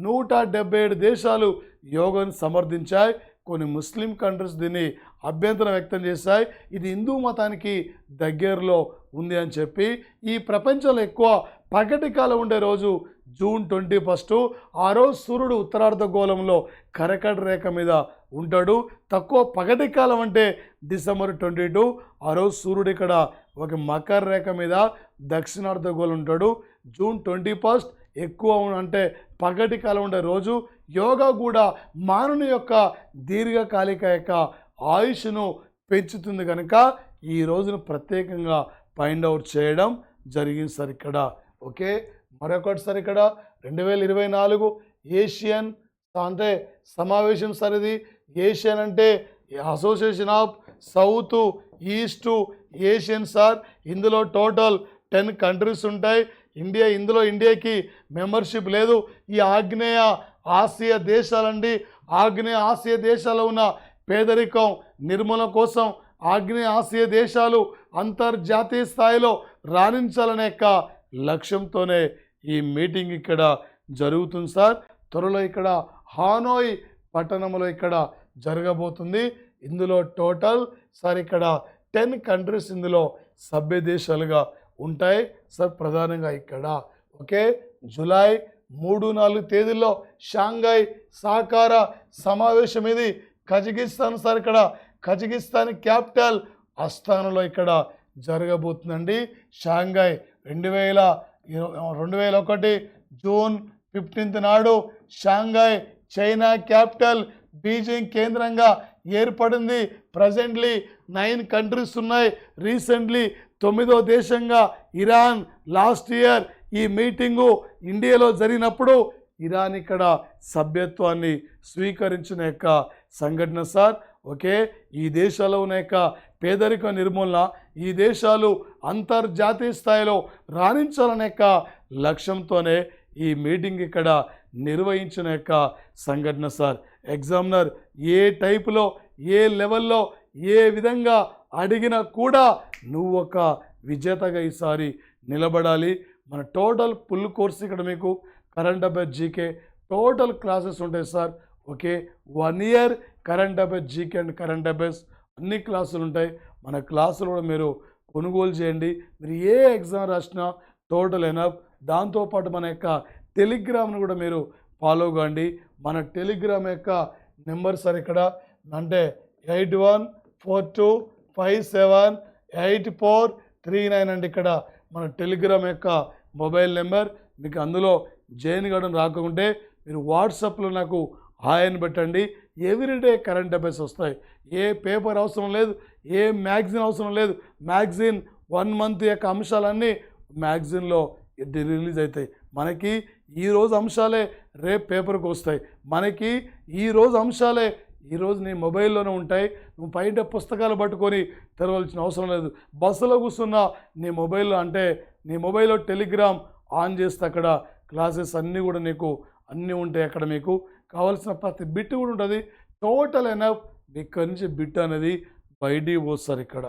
Speaker 1: 177 దేశాలు యోగాను సమర్థించాయి. కొన్ని ముస్లిం కంట్రీస్ దీన్ని అభ్యంతరం వ్యక్తం చేశాయి. ఇది హిందూ మతానికి దగ్గరలో ఉంది అని చెప్పి ఈ ప్రపంచంలో ఎక్కువ పగటి కాలం ఉండే రోజు జూన్ 21. ఆ రోజు సూర్యుడు ఉత్తరార్ధగోళంలో కర్కట రేఖ మీద ఉంటాడు. తక్కువ పగటి కాలం అంటే డిసెంబర్ 22. ఆ రోజు సూర్యుడు ఇక్కడ ఒక మకర రేఖ మీద దక్షిణార్ధగోళం ఉంటాడు. జూన్ 21 ఎక్కువ అంటే పగటి కాలం ఉండే రోజు. యోగా కూడా మానవుని యొక్క దీర్ఘకాలిక యొక్క ఆయుష్ను పెంచుతుంది కనుక ఈ రోజును ప్రత్యేకంగా ఫైండ్ అవుట్ చేయడం జరిగింది సార్ ఇక్కడ. ఓకే, మరొకటి సార్ ఇక్కడ 2024 ఏషియన్ అంటే సమావేశం సార్. ఇది ఏషియన్ అంటే association of south east Asian sir. ఇందులో టోటల్ 10 కంట్రీస్ ఉంటాయి. ఇండియాకి మెంబర్షిప్ లేదు. ఈ ఆగ్నేయ ఆసియా దేశాలండి. ఆగ్నేయ ఆసియా దేశాల్లో ఉన్న పేదరికం నిర్మూలన కోసం ఆగ్నేయ ఆసియా దేశాలు అంతర్జాతీయ స్థాయిలో రాణించాలనే లక్ష్యంతోనే ఈ మీటింగ్ ఇక్కడ జరుగుతుంది సార్. త్వరలో ఇక్కడ హానోయ్ పట్టణంలో ఇక్కడ జరగబోతుంది. ఇందులో టోటల్ సార్ ఇక్కడ 10 కంట్రీస్ ఇందులో సభ్య దేశాలుగా ఉంటాయి సార్. ప్రధానంగా ఇక్కడ ఓకే జూలై 3-4 తేదీల్లో షాంఘై సహకార సమావేశం ఇది కజకిస్తాన్ సార్. ఇక్కడ కజకిస్తాన్ క్యాపిటల్ అస్తానాలో ఇక్కడ జరగబోతుందండి. షాంఘై 2001 జూన్ 15 నాడు షాంఘై చైనా క్యాపిటల్ బీజింగ్ కేంద్రంగా ఏర్పడింది. ప్రజెంట్లీ 9 కంట్రీస్ ఉన్నాయి. రీసెంట్లీ 9వ దేశంగా ఇరాన్ లాస్ట్ ఇయర్ ఈ మీటింగు ఇండియాలో జరిగినప్పుడు ఇరాన్ ఇక్కడ సభ్యత్వాన్ని స్వీకరించిన యొక్క సంఘటన సార్. ఓకే, ఈ దేశాల్లో ఉన్న యొక్క పేదరిక నిర్మూలన, ఈ దేశాలు అంతర్జాతీయ స్థాయిలో రాణించాలనే యొక్క లక్ష్యంతోనే ఈ మీటింగ్ ఇక్కడ నిర్వహించిన యొక్క సంఘటన సార్. ఎగ్జామినర్ ఏ టైపులో, ఏ లెవెల్లో, ఏ విధంగా అడిగినా కూడా నువ్వు ఒక విజేతగా ఈసారి నిలబడాలి. మన టోటల్ ఫుల్ కోర్స్ ఇక్కడ మీకు current affairs GK total classes ఉంటాయి sir. Okay, 1 year current affairs GK and current affairs అన్ని క్లాసులు ఉంటాయి. మన క్లాసులు కూడా మీరు కొనుగోలు చేయండి. మీరు ఏ ఎగ్జామ్ రాసినా టోటల్ ఎనఫ్. దాంతోపాటు మన యొక్క టెలిగ్రామ్ను కూడా మీరు ఫాలో కాండి. మన టెలిగ్రామ్ యొక్క నెంబర్ సార్ ఇక్కడ అంటే 8142578439 అండి. ఇక్కడ మన టెలిగ్రామ్ యొక్క మొబైల్ నెంబర్. మీకు అందులో జాయిన్ కావడం రాకుంటే మీరు వాట్సాప్లో నాకు హాయ్ అని పెట్టండి. ఎవ్రీడే కరెంట్ అఫైర్స్ వస్తాయి. ఏ పేపర్ అవసరం లేదు, ఏ మ్యాగజైన్ అవసరం లేదు. మ్యాగజైన్ 1 మంత్ యొక్క అంశాలన్నీ మ్యాగజైన్లో రిలీజ్ అవుతాయి. మనకి ఈరోజు అంశాలే రేపు పేపర్కి వస్తాయి. మనకి ఈరోజు అంశాలే ఈరోజు నీ మొబైల్లోనే ఉంటాయి. నువ్వు బయట పుస్తకాలు పట్టుకొని తెరవలసిన అవసరం లేదు. బస్సులో కూర్చున్న నీ మొబైల్లో అంటే నీ మొబైల్లో టెలిగ్రామ్ ఆన్ చేస్తే అక్కడ క్లాసెస్ అన్నీ కూడా నీకు అన్నీ ఉంటాయి. అక్కడ మీకు కావాల్సిన ప్రతి బిట్ కూడా ఉంటుంది. టోటల్ ఎనఫ్ ఇక్కడి నుంచి బిట్ అనేది బయటికి పోస్తారు ఇక్కడ.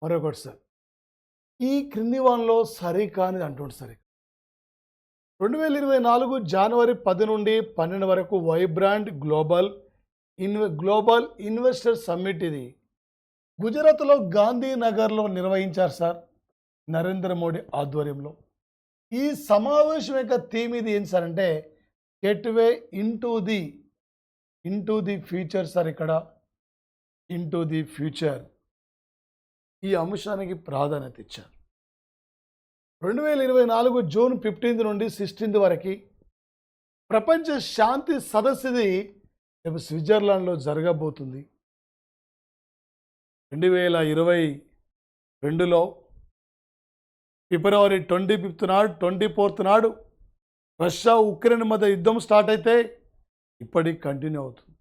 Speaker 1: మరొకటి సార్, ఈ క్రింది వానలో సరికానిది అంటుంది సార్. 2024 జనవరి 10 నుండి 12 వరకు వైబ్రాంట్ గ్లోబల్ ఇన్వెస్టర్ సమ్మిట్ ఇది గుజరాత్లో గాంధీనగర్లో నిర్వహించారు సార్, నరేంద్ర మోడీ ఆధ్వర్యంలో. ఈ సమావేశం యొక్క థీమ్ ఇది ఏంటి సార్ అంటే gateway into the future sir. ఇక్కడ ఇంటూ ది ఫ్యూచర్ ఈ అంశానికి ప్రాధాన్యత ఇచ్చారు. 2024 జూన్ 15 నుండి 16 వరకు ప్రపంచ శాంతి సదస్సుది రేపు స్విట్జర్లాండ్లో జరగబోతుంది. 2022లో ఫిబ్రవరి 24th నాడు రష్యా ఉక్రెయిన్ మధ్య యుద్ధం స్టార్ట్ అయితే ఇప్పటికి కంటిన్యూ అవుతుంది.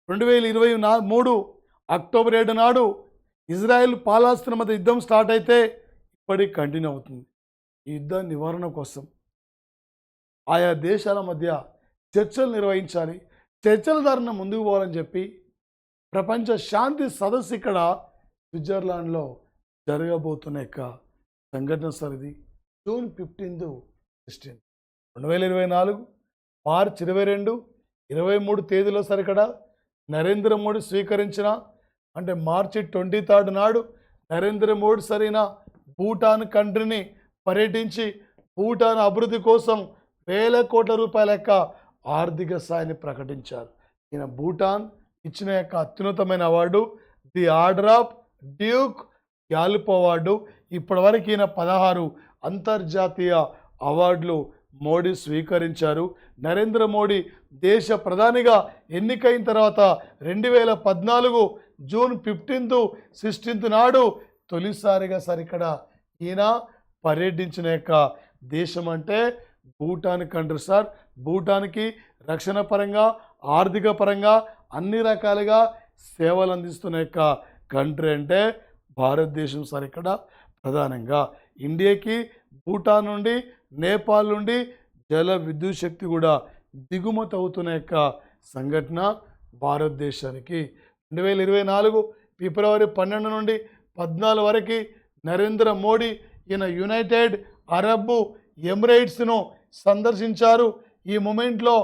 Speaker 1: 2023 అక్టోబర్ 7 నాడు ఇజ్రాయెల్ పాలస్తీనా మధ్య యుద్ధం స్టార్ట్ అయితే ఇప్పటికి కంటిన్యూ అవుతుంది. ఈ యుద్ధ నివారణ కోసం ఆయా దేశాల మధ్య చర్చలు నిర్వహించాలి, చర్చల ద్వారా ముందుకు పోవాలని చెప్పి ప్రపంచ శాంతి సదస్సు ఇక్కడ స్విట్జర్లాండ్లో జరగబోతున్న యొక్క సంఘటన సార్. ఇది జూన్ 15, 16, 2024 మార్చి 22, 23 తేదీలో సార్. ఇక్కడ నరేంద్ర మోడీ స్వీకరించిన అంటే మార్చి 23 నాడు నరేంద్ర మోడీ సరైన భూటాన్ కంట్రీని పర్యటించి భూటాన్ అభివృద్ధి కోసం వేల కోట్ల రూపాయల యొక్క ఆర్థిక సాయాన్ని ప్రకటించారు. ఈయన భూటాన్ ఇచ్చిన యొక్క అత్యున్నతమైన award the order of Druk Gyalpo award. ఇప్పటివరకు ఈయన 16 అంతర్జాతీయ అవార్డులు మోడీ స్వీకరించారు. నరేంద్ర మోడీ దేశ ప్రధానిగా ఎన్నికైన తర్వాత 2014 జూన్ 15, 16 నాడు తొలిసారిగా సార్ ఇక్కడ ఈయన పర్యటించిన యొక్క దేశం అంటే భూటాన్ కంట్రీ సార్. భూటాన్కి రక్షణ పరంగా, ఆర్థిక పరంగా అన్ని రకాలుగా సేవలు అందిస్తున్న యొక్క కంట్రీ అంటే భారతదేశం సార్. ఇక్కడ ప్రధానంగా ఇండియాకి భూటాన్ నుండి, నేపాల్ నుండి జల విద్యుత్ శక్తి కూడా దిగుమతి అవుతున్న యొక్క సంఘటన భారతదేశానికి. 2024 ఫిబ్రవరి 12 నుండి 14 వరకు నరేంద్ర మోడీ ఈయన యునైటెడ్ అరబ్ ఎమిరేట్స్ను సందర్శించారు. ఈ మూమెంట్లో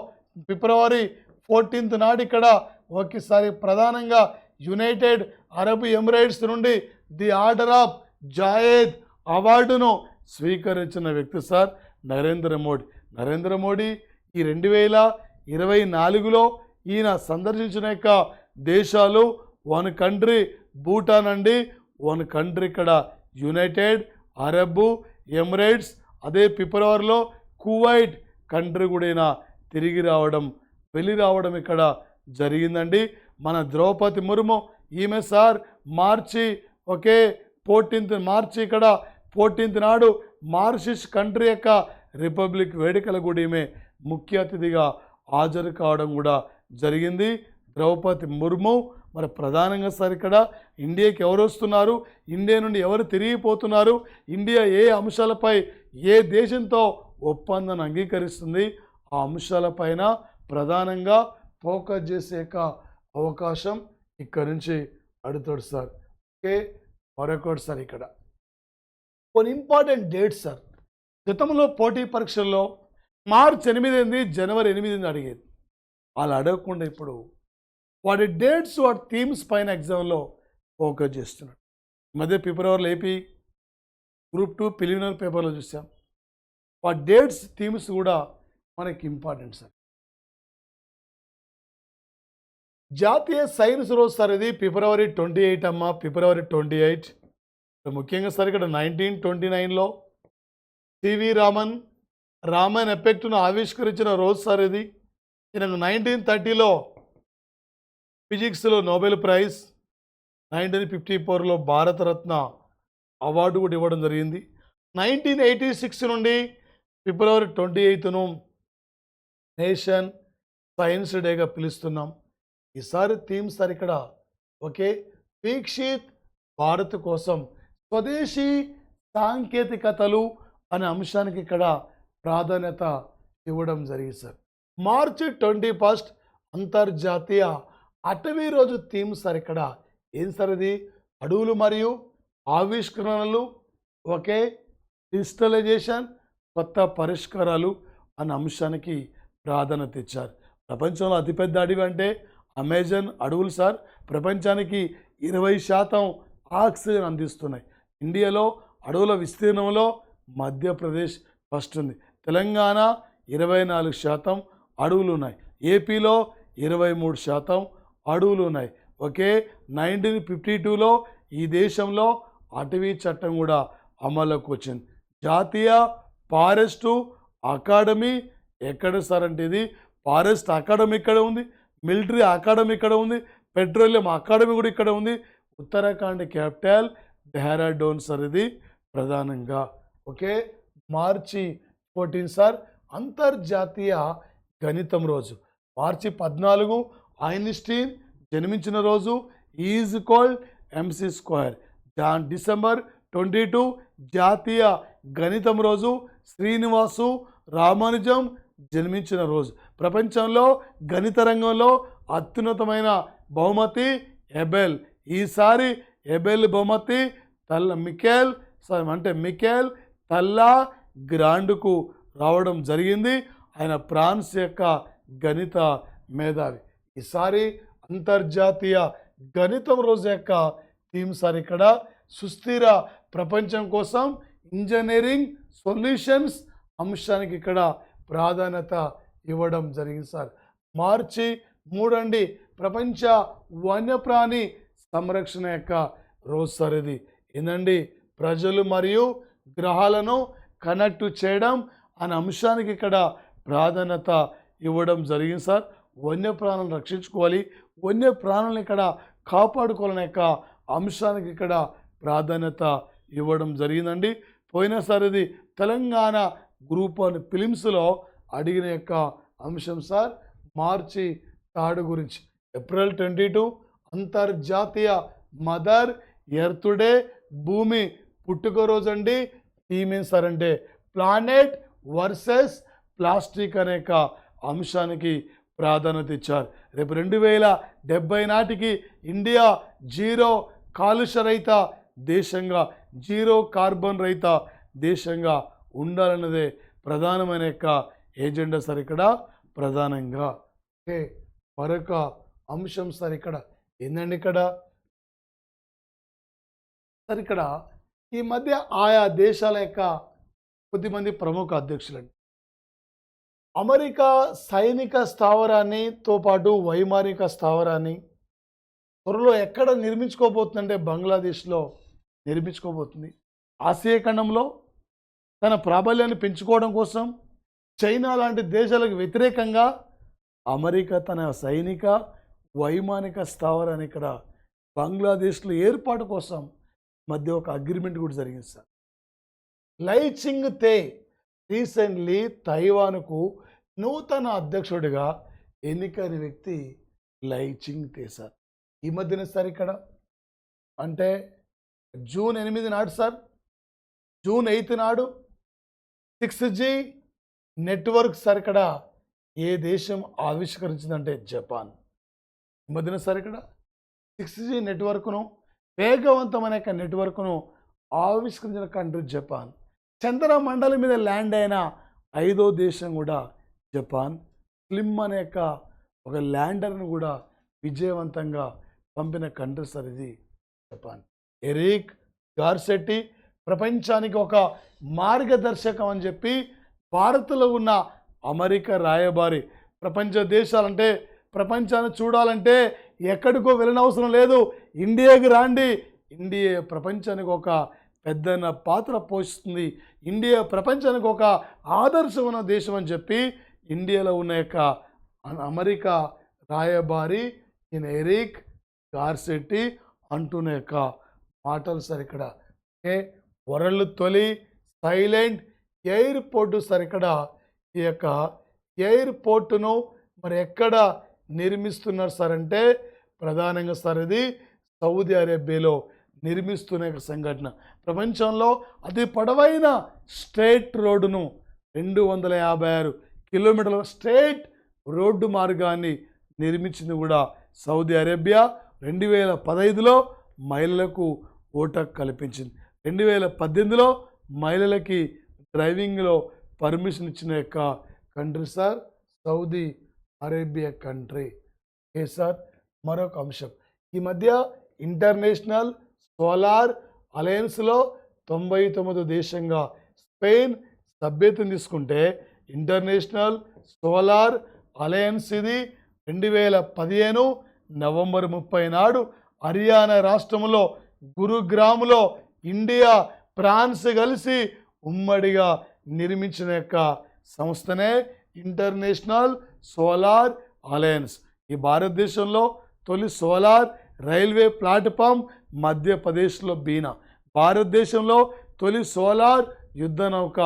Speaker 1: ఫిబ్రవరి 14 నాడు ఇక్కడ ఒకసారి ప్రధానంగా యునైటెడ్ అరబ్ ఎమిరేట్స్ నుండి ది ఆర్డర్ ఆఫ్ జాయేద్ అవార్డును స్వీకరించిన వ్యక్తి సార్ నరేంద్ర మోడీ. నరేంద్ర మోడీ ఈ 2024లో ఈయన సందర్శించిన యొక్క దేశాలు 1 కంట్రీ భూటాన్ అండి, 1 కంట్రీ ఇక్కడ యునైటెడ్ అరబ్ ఎమిరేట్స్. అదే ఫిబ్రవరిలో కువైట్ కంట్రీ కూడా ఈయన తిరిగి రావడం, వెళ్ళి రావడం ఇక్కడ జరిగిందండి. మన ద్రౌపది ముర్ము ఈమె సార్ మార్చి 14 మార్చి ఇక్కడ 14 నాడు మారిషస్ కంట్రీ యొక్క రిపబ్లిక్ వేడుకల కూడా ఈమె ముఖ్య అతిథిగా హాజరు కావడం కూడా జరిగింది. ద్రౌపది ముర్ము మరి ప్రధానంగా సార్ ఇక్కడ ఇండియాకి ఎవరు వస్తున్నారు, ఇండియా నుండి ఎవరు తిరిగిపోతున్నారు, ఇండియా ఏ అంశాలపై ఏ దేశంతో ఒప్పందాన్ని అంగీకరిస్తుంది, ఆ అంశాలపైన ప్రధానంగా ఫోకస్ చేసే అవకాశం ఇక్కడ నుంచి అడుగుతాడు సార్. ఓకే, మరొకటి సార్ ఇక్కడ కొన్ని ఇంపార్టెంట్ డేట్స్ సార్. గతంలో పోటీ పరీక్షల్లో మార్చి 8 జనవరి 8 అడిగేది. వాళ్ళు అడగకుండా ఇప్పుడు వాటి డేట్స్ వాటి థీమ్స్ పైన ఎగ్జామ్లో ఫోకస్ చేస్తున్నాడు. ఈ మధ్య ఫిబ్రవరిలో ఏపీ గ్రూప్ 2 ప్రిలిమినరీ పేపర్లో చూసాం. వాటి డేట్స్ థీమ్స్ కూడా మనకి ఇంపార్టెంట్ సార్. జాతీయ సైన్స్ రోజు సార్ ఇది ఫిబ్రవరి 28 అమ్మ, ఫిబ్రవరి 28. ముఖ్యంగా సార్ ఇక్కడ 1929లో సివి రామన్ ఎఫెక్ట్ను ఆవిష్కరించిన రోజు సార్ ఇది. ఈయనకు 1930లో ఫిజిక్స్లో నోబెల్ ప్రైజ్, 1954లో భారతరత్న అవార్డు కూడా ఇవ్వడం జరిగింది. 1986 నుండి ఫిబ్రవరి 28ను నేషన్ సైన్స్ డేగా పిలుస్తున్నాం. ఈసారి థీమ్ సార్ ఇక్కడ ఓకే, వీక్షిత్ భారత్ కోసం స్వదేశీ సాంకేతికతలు అనే అంశానికి ఇక్కడ ప్రాధాన్యత ఇవ్వడం జరిగింది సార్. మార్చి 21 అంతర్జాతీయ అటవీ రోజు థీమ్ సార్ ఇక్కడ ఏం సార్ ఇది, అడవులు మరియు ఆవిష్కరణలు, ఓకే, డిజిటలైజేషన్, కొత్త పరిష్కారాలు అనే అంశానికి ప్రాధాన్యత ఇచ్చారు. ప్రపంచంలో అతిపెద్ద అడవి అంటే అమెజాన్ అడవులు సార్. ప్రపంచానికి 20% ఆక్సిజన్ అందిస్తున్నాయి. ఇండియాలో అడవుల విస్తీర్ణంలో మధ్యప్రదేశ్ ఫస్ట్ ఉంది. తెలంగాణ 24% అడవులు ఉన్నాయి. ఏపీలో 23% అడవులు ఉన్నాయి. ఓకే, 1952లో ఈ దేశంలో అటవీ చట్టం కూడా అమల్లోకి వచ్చింది. జాతీయ ఫారెస్టు అకాడమీ ఎక్కడ సార్ అంటే ఇది ఫారెస్ట్ అకాడమీ ఇక్కడ ఉంది, మిలిటరీ అకాడమీ ఇక్కడ ఉంది, పెట్రోలియం అకాడమీ కూడా ఇక్కడ ఉంది. ఉత్తరాఖండ్ క్యాపిటల్ డెహ్రాడూన్ సార్ ఇది ప్రధానంగా. ఓకే, మార్చి 14 సార్ అంతర్జాతీయ గణితం రోజు. మార్చి 14 ఐన్స్టీన్ జన్మించిన రోజు, ఈజ్ కాల్డ్ MC². డిసెంబర్ 22 జాతీయ గణితం రోజు, శ్రీనివాసు రామానుజం జన్మించిన రోజు. ప్రపంచంలో గణిత రంగంలో అత్యున్నతమైన బహుమతి ఎబెల్. ఈసారి ఎబెల్ బహుమతి మికేల్ తల్లా గ్రాండ్కు రావడం జరిగింది. ఆయన ఫ్రాన్స్ యొక్క గణిత మేధావి. ఈసారి అంతర్జాతీయ గణితం రోజు యొక్క థీమ్ సార్ ఇక్కడ సుస్థిర ప్రపంచం కోసం ఇంజనీరింగ్ సొల్యూషన్స్ అంశానికి ఇక్కడ ప్రాధాన్యత ఇవ్వడం జరిగింది సార్. మార్చి 3 ప్రపంచ వన్యప్రాణి సంరక్షణ యొక్క రోజు సార్ ఇది. ఏందండి, ప్రజలు మరియు గ్రహాలను కనెక్ట్ చేయడం అనే అంశానికి ఇక్కడ ప్రాధాన్యత ఇవ్వడం జరిగింది సార్. వన్యప్రాణులను రక్షించుకోవాలి, వన్యప్రాణులను ఇక్కడ కాపాడుకోవాలనే యొక్క అంశానికి ఇక్కడ ప్రాధాన్యత ఇవ్వడం జరిగిందండి. పోయినసారి ఇది తెలంగాణ గ్రూప్ 1 ఫిలిమ్స్లో అడిగిన యొక్క అంశం సార్. మార్చి 3 గురించి. ఏప్రిల్ 22 అంతర్జాతీయ మదర్ ఎర్త్ డే, భూమి పుట్టుక రోజు అండి. థీమ్ ఏం సార్ అంటే ప్లానెట్ వర్సెస్ ప్లాస్టిక్ అనే అంశానికి ప్రాధాన్యత ఇచ్చారు. రేపు 2070 నాటికి ఇండియా జీరో కాలుష్య రహిత దేశంగా, జీరో కార్బన్ రహిత దేశంగా ఉండాలన్నదే ప్రధానమైన యొక్క ఏజెండా సార్ ఇక్కడ ప్రధానంగా. ఓకే, మరొక అంశం సార్ ఇక్కడ ఏందండి, ఇక్కడ సార్ ఇక్కడ ఈ మధ్య ఆయా దేశాల యొక్క కొద్దిమంది ప్రముఖ అధ్యక్షులండి అమెరికా సైనిక స్థావరాన్నితో పాటు వైమానిక స్థావరాన్ని త్వరలో ఎక్కడ నిర్మించుకోబోతుందంటే బంగ్లాదేశ్లో నిర్మించుకోబోతుంది. ఆసియా ఖండంలో తన ప్రాబల్యాన్ని పెంచుకోవడం కోసం చైనా లాంటి దేశాలకు వ్యతిరేకంగా అమెరికా తన సైనిక వైమానిక స్థావరాన్ని ఇక్కడ బంగ్లాదేశ్లో ఏర్పాటు కోసం మధ్య ఒక అగ్రిమెంట్ కూడా జరిగింది సార్. లై చింగ్ తే రీసెంట్లీ తైవాన్కు నూతన అధ్యక్షుడిగా ఎన్నికైన వ్యక్తి లైచింగ్ సార్. ఈ మధ్యన సార్ ఇక్కడ అంటే జూన్ 8 నాడు సార్, జూన్ 8 నాడు 6G నెట్వర్క్ సార్ ఇక్కడ ఏ దేశం ఆవిష్కరించిందంటే జపాన్. ఈ మధ్యన సార్ ఇక్కడ 6G నెట్వర్క్ను, వేగవంతమైన నెట్వర్క్ను ఆవిష్కరించిన కంట్రీ జపాన్. చంద్ర మండలం మీద ల్యాండ్ అయిన 5వ దేశం కూడా జపాన్. స్లిమ్ అనే ఒక ల్యాండర్ను కూడా విజయవంతంగా పంపిన కంట్రీ సార్ ఇది జపాన్. ఎరిక్ గార్సెట్టి ప్రపంచానికి ఒక మార్గదర్శకం అని చెప్పి భారత్లో ఉన్న అమెరికా రాయబారి, ప్రపంచ దేశాలంటే ప్రపంచాన్ని చూడాలంటే ఎక్కడికో వెళ్ళనవసరం లేదు, ఇండియాకి రాండి, ఇండియా ప్రపంచానికి ఒక పెద్దన్న పాత్ర పోషిస్తుంది, ఇండియా ప్రపంచానికి ఒక ఆదర్శమైన దేశం అని చెప్పి ఇండియాలో ఉన్న అమెరికా రాయబారి ఈయన ఎరిక్ గార్సెట్టి అంటున్న మాటలు సార్ ఇక్కడ. వరల్డ్ తొలి సైలెంట్ ఎయిర్పోర్టు సార్ ఇక్కడ. ఈ ఎయిర్పోర్టును మరి ఎక్కడ నిర్మిస్తున్నారు సార్ అంటే ప్రధానంగా సార్ ఇది సౌదీ అరేబియాలో నిర్మిస్తున్న సంఘటన. ప్రపంచంలో అతి పొడవైన స్ట్రైట్ రోడ్డును 256 కిలోమీటర్ల స్ట్రైట్ రోడ్డు మార్గాన్ని నిర్మించింది కూడా సౌదీ అరేబియా. 2015లో మహిళలకు ఓటు కల్పించింది. 2018లో మహిళలకి డ్రైవింగ్లో పర్మిషన్ ఇచ్చిన country sir Saudi Arabia country. Okay sir, మరొక అంశం, ఈ మధ్య ఇంటర్నేషనల్ సోలార్ అలయన్స్లో 99 దేశంగా స్పెయిన్ సభ్యత్వం తీసుకుంటే ఇంటర్నేషనల్ సోలార్ అలయన్స్ ఇది 2015 నవంబర్ 30 నాడు హర్యానా రాష్ట్రంలో గురుగ్రామ్లో ఇండియా ఫ్రాన్స్ కలిసి ఉమ్మడిగా నిర్మించిన సంస్థనే ఇంటర్నేషనల్ సోలార్ అలయన్స్. ఈ భారతదేశంలో తొలి సోలార్ రైల్వే ప్లాట్ఫామ్ మధ్యప్రదేశ్లో బీనా. భారతదేశంలో తొలి సోలార్ యుద్ధ నౌక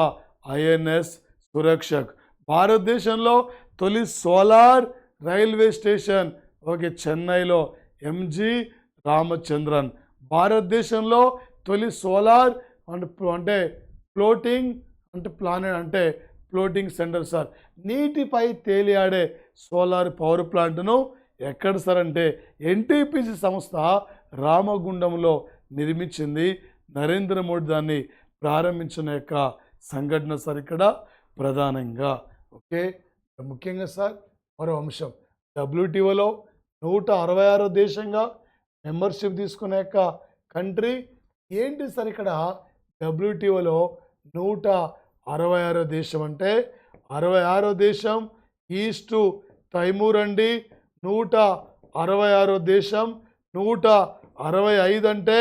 Speaker 1: INS సురక్షక్. భారతదేశంలో తొలి సోలార్ రైల్వే స్టేషన్ చెన్నైలో MG రామచంద్రన్. భారతదేశంలో తొలి సోలార్ అంటే floating planet floating centre sir, నీటిపై తేలియాడే సోలార్ పవర్ ప్లాంట్ను ఎక్కడ సార్ అంటే NTPC సంస్థ రామగుండంలో నిర్మించింది. నరేంద్ర మోడీ దాన్ని ప్రారంభించిన సంఘటన సార్ ఇక్కడ ప్రధానంగా. ఓకే, ముఖ్యంగా సార్ మరో అంశం, WTOలో 166వ దేశంగా మెంబర్షిప్ తీసుకునే కంట్రీ ఏంటి సార్ ఇక్కడ. WTOలో 166వ దేశం అంటే 66వ దేశం ఈస్ట్ తైమూర్ అండి. 166వ దేశం 165 అంటే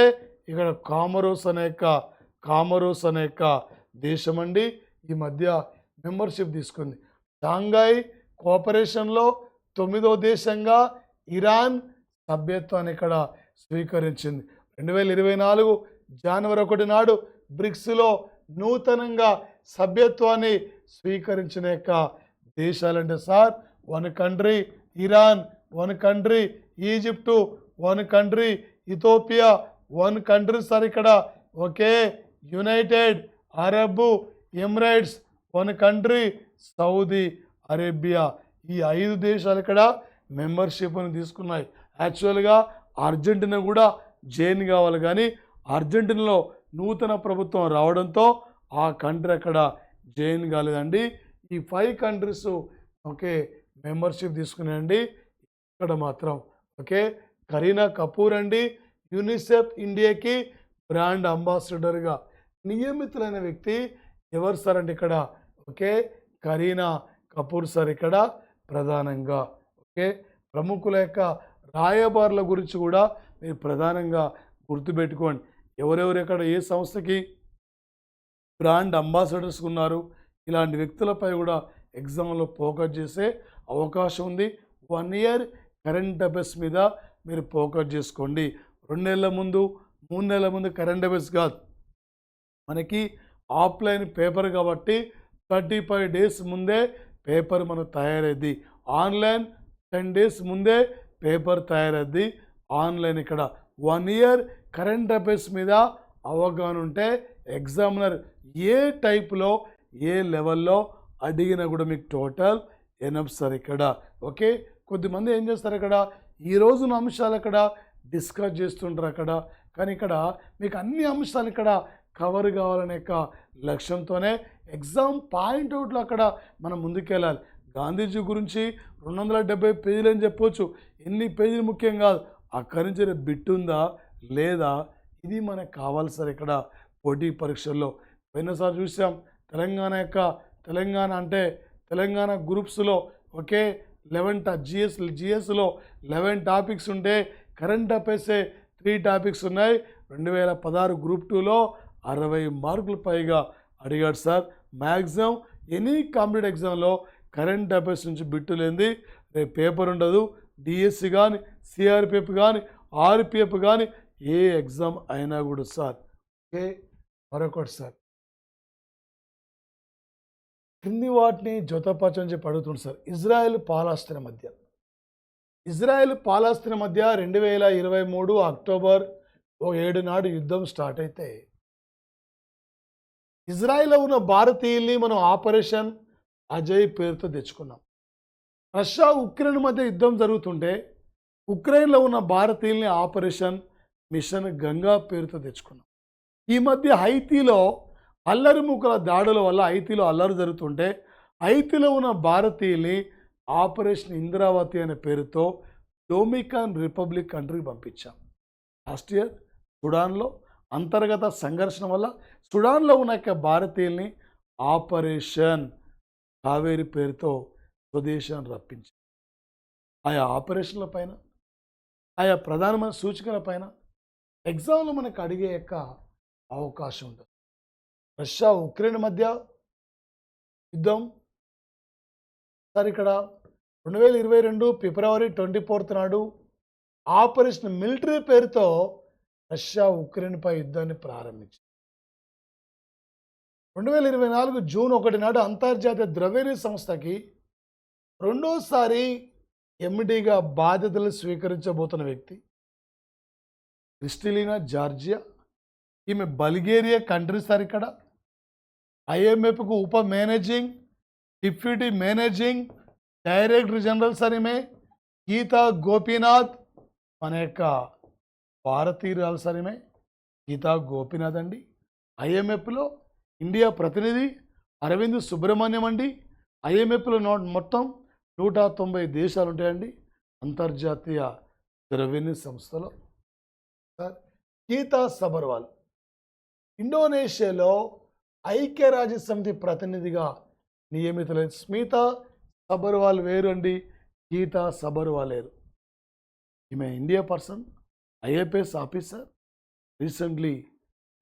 Speaker 1: ఇక్కడ కామరోస్ అనే దేశం అండి ఈ మధ్య మెంబర్షిప్ తీసుకుంది. షాంఘై కోఆపరేషన్లో 9వ దేశంగా ఇరాన్ సభ్యత్వాన్ని ఇక్కడ స్వీకరించింది. 2024 జనవరి 1 నాడు బ్రిక్స్లో నూతనంగా సభ్యత్వాన్ని స్వీకరించిన దేశాలంటే sir 1 country Iran, 1 country Egypt, 1 country Ethiopia, 1 country sir ఇక్కడ. Okay, United Arab Emirates, 1 country Saudi Arabia. ఈ 5 దేశాలు ఇక్కడ మెంబర్షిప్ని తీసుకున్నాయి. యాక్చువల్గా అర్జెంటీనా కూడా జైన్ కావాలి, కానీ అర్జెంటీనాలో నూతన ప్రభుత్వం రావడంతో ఆ కంట్రీ అక్కడ జైన్ కాలేదండి. ఈ 5 కంట్రీస్ మెంబర్షిప్ తీసుకున్నాయండి. ఇక్కడ మాత్రం కరీనా కపూర్ అండి యూనిసెఫ్ ఇండియాకి బ్రాండ్ అంబాసిడర్గా నియమితులైన వ్యక్తి ఎవరు సార్ అంటే ఇక్కడ కరీనా కపూర్ సార్ ఇక్కడ ప్రధానంగా. ప్రముఖుల రాయబారుల గురించి కూడా మీరు ప్రధానంగా గుర్తుపెట్టుకోండి. ఎవరెవరు ఎక్కడ ఏ సంస్థకి బ్రాండ్ అంబాసిడర్స్ ఉన్నారు, ఇలాంటి వ్యక్తులపై కూడా ఎగ్జామ్లో ఫోకస్ చేసే అవకాశం ఉంది. 1 ఇయర్ కరెంట్ అఫైర్స్ మీద మీరు ఫోకస్ చేసుకోండి. 2 నెలల ముందు 3 నెలల ముందు కరెంట్ అఫైర్స్ కాదు, మనకి ఆఫ్లైన్ పేపర్ కాబట్టి 35 డేస్ ముందే పేపర్ మనకు తయారైంది. ఆన్లైన్ 10 days ముందే పేపర్ తయారద్ది. ఆన్లైన్ ఇక్కడ 1 year కరెంట్ అఫైర్స్ మీద అవగాహన ఉంటే ఎగ్జామినర్ ఏ టైప్లో ఏ లెవెల్లో అడిగినా కూడా మీకు టోటల్ ఎనఫ్ సార్ ఇక్కడ. ఓకే, కొద్దిమంది ఏం చేస్తారు ఇక్కడ ఈ రోజున అంశాలు అక్కడ డిస్కస్ చేస్తుంటారు అక్కడ, కానీ ఇక్కడ మీకు అన్ని అంశాలు ఇక్కడ కవర్ కావాలనే యొక్క లక్ష్యంతోనే ఎగ్జామ్ పాయింట్అవుట్లో అక్కడ మనం ముందుకెళ్ళాలి. గాంధీజీ గురించి 270 పేజీలు అని చెప్పొచ్చు, ఎన్ని పేజీలు ముఖ్యం కాదు, అక్కడి నుంచి బిట్ ఉందా లేదా, ఇది మనకు కావాలి సార్ ఇక్కడ పోటీ పరీక్షల్లో. పోయినసారి చూసాం తెలంగాణ అంటే తెలంగాణ గ్రూప్స్లో ఒకే 11 జిఎస్లో 11 టాపిక్స్ ఉంటే కరెంట్ అఫైర్సే 3 టాపిక్స్ ఉన్నాయి. 2016 గ్రూప్ 2లో 60 మార్కులు పైగా అడిగాడు సార్. మ్యాక్సిమం ఎనీ కాంపిటేటివ్ ఎగ్జామ్లో కరెంట్ అఫైర్స్ నుంచి బిట్టు లేనిది రేపు పేపర్ ఉండదు. డిఎస్సి కానీ సిఆర్పిఎఫ్ కానీ ఆర్పిఎఫ్ కానీ ఏ ఎగ్జామ్ అయినా కూడా సార్. ఓకే, మరొకటి సార్, కింది వాటిని జతపరచని చెప్పి అడుగుతుంది సార్. ఇజ్రాయెల్ పాలస్తీనా మధ్య 2023 అక్టోబర్ 7 నాడు యుద్ధం స్టార్ట్ అయితే ఇజ్రాయెల్లో ఉన్న భారతీయుల్ని మనం ఆపరేషన్ అజయ్ పేరుతో తెచ్చుకున్నాం. రష్యా ఉక్రెయిన్ మధ్య యుద్ధం జరుగుతుంటే ఉక్రెయిన్లో ఉన్న భారతీయుల్ని ఆపరేషన్ మిషన్ గంగా పేరుతో తెచ్చుకున్నాం. ఈ మధ్య హైతీలో అల్లరిముఖల దాడుల వల్ల హైతీలో అల్లరి జరుగుతుంటే హైతీలో ఉన్న భారతీయుల్ని ఆపరేషన్ ఇంద్రావతి అనే పేరుతో డొమినికన్ రిపబ్లిక్ కంట్రీకి పంపించాం. లాస్ట్ ఇయర్ సుడాన్లో అంతర్గత సంఘర్షణ వల్ల సుడాన్లో ఉన్న భారతీయుల్ని ఆపరేషన్ కావేరి పేరుతో స్వదేశాన్ని రప్పించాం. ఆయా ఆపరేషన్ల పైన ఆయా ప్రధానమైన సూచికల పైన ఎగ్జామ్లో మనకు అడిగే యొక్క అవకాశం ఉంటుంది. రష్యా ఉక్రెయిన్ మధ్య యుద్ధం సార్ ఇక్కడ 2022 ఫిబ్రవరి 24 నాడు ఆపరేషన్ మిలిటరీ పేరుతో రష్యా ఉక్రెయిన్పై యుద్ధాన్ని ప్రారంభించింది. 2024 జూన్ 1 నాడు అంతర్జాతీయ ద్రవ్యనిధి సంస్థకి రెండోసారి ఎండీగా బాధ్యతలు స్వీకరించబోతున్న వ్యక్తి క్రిస్టలినా జార్జియా. ఈమె బల్గేరియా కంట్రీ సార్. ఇక్కడ ఐఎంఎఫ్కు ఉప managing deputy managing director general sir. ఈమె గీతా గోపీనాథ్ మన యొక్క భారతీయురాలు సార్. ఈమె గీతా గోపీనాథ్ అండి. ఐఎంఎఫ్లో ఇండియా ప్రతినిధి. అరవింద్ సుబ్రహ్మణ్యం అండి. ఐఎంఎఫ్లో మొత్తం 190 దేశాలు ఉంటాయండి అంతర్జాతీయ ద్రవ్యనిధి సంస్థలో సార్. గీతా సబర్వాల్ ఇండోనేషియాలో ఐక్యరాజ్య సమితి ప్రతినిధిగా నియమితులైన. స్మితా సబర్వాల్ వేరు అండి, గీతా సబర్వాల్ వేరు. ఈమె India person, IAPS officer, recently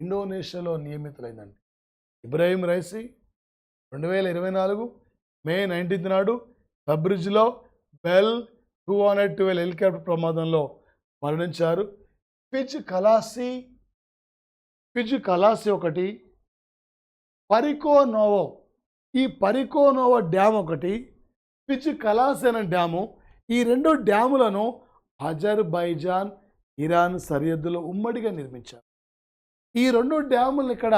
Speaker 1: ఇండోనేషియాలో నియమితులైందండి. ఇబ్రాహీం రైసీ 2024 మే 19 నాడు తబ్రిజ్లో బెల్ 212 హెలికాప్టర్ ప్రమాదంలో మరణించారు. పిచ్ కలాసి ఒకటి, పరికోనోవో ఈ పరికోనోవో డ్యామ్ ఒకటి, పిచ్ కలాసి అనే డ్యాము. ఈ 2 డ్యాములను అజర్బైజాన్ ఇరాన్ సరిహద్దులో ఉమ్మడిగా నిర్మించారు. ఈ 2 డ్యాములను ఇక్కడ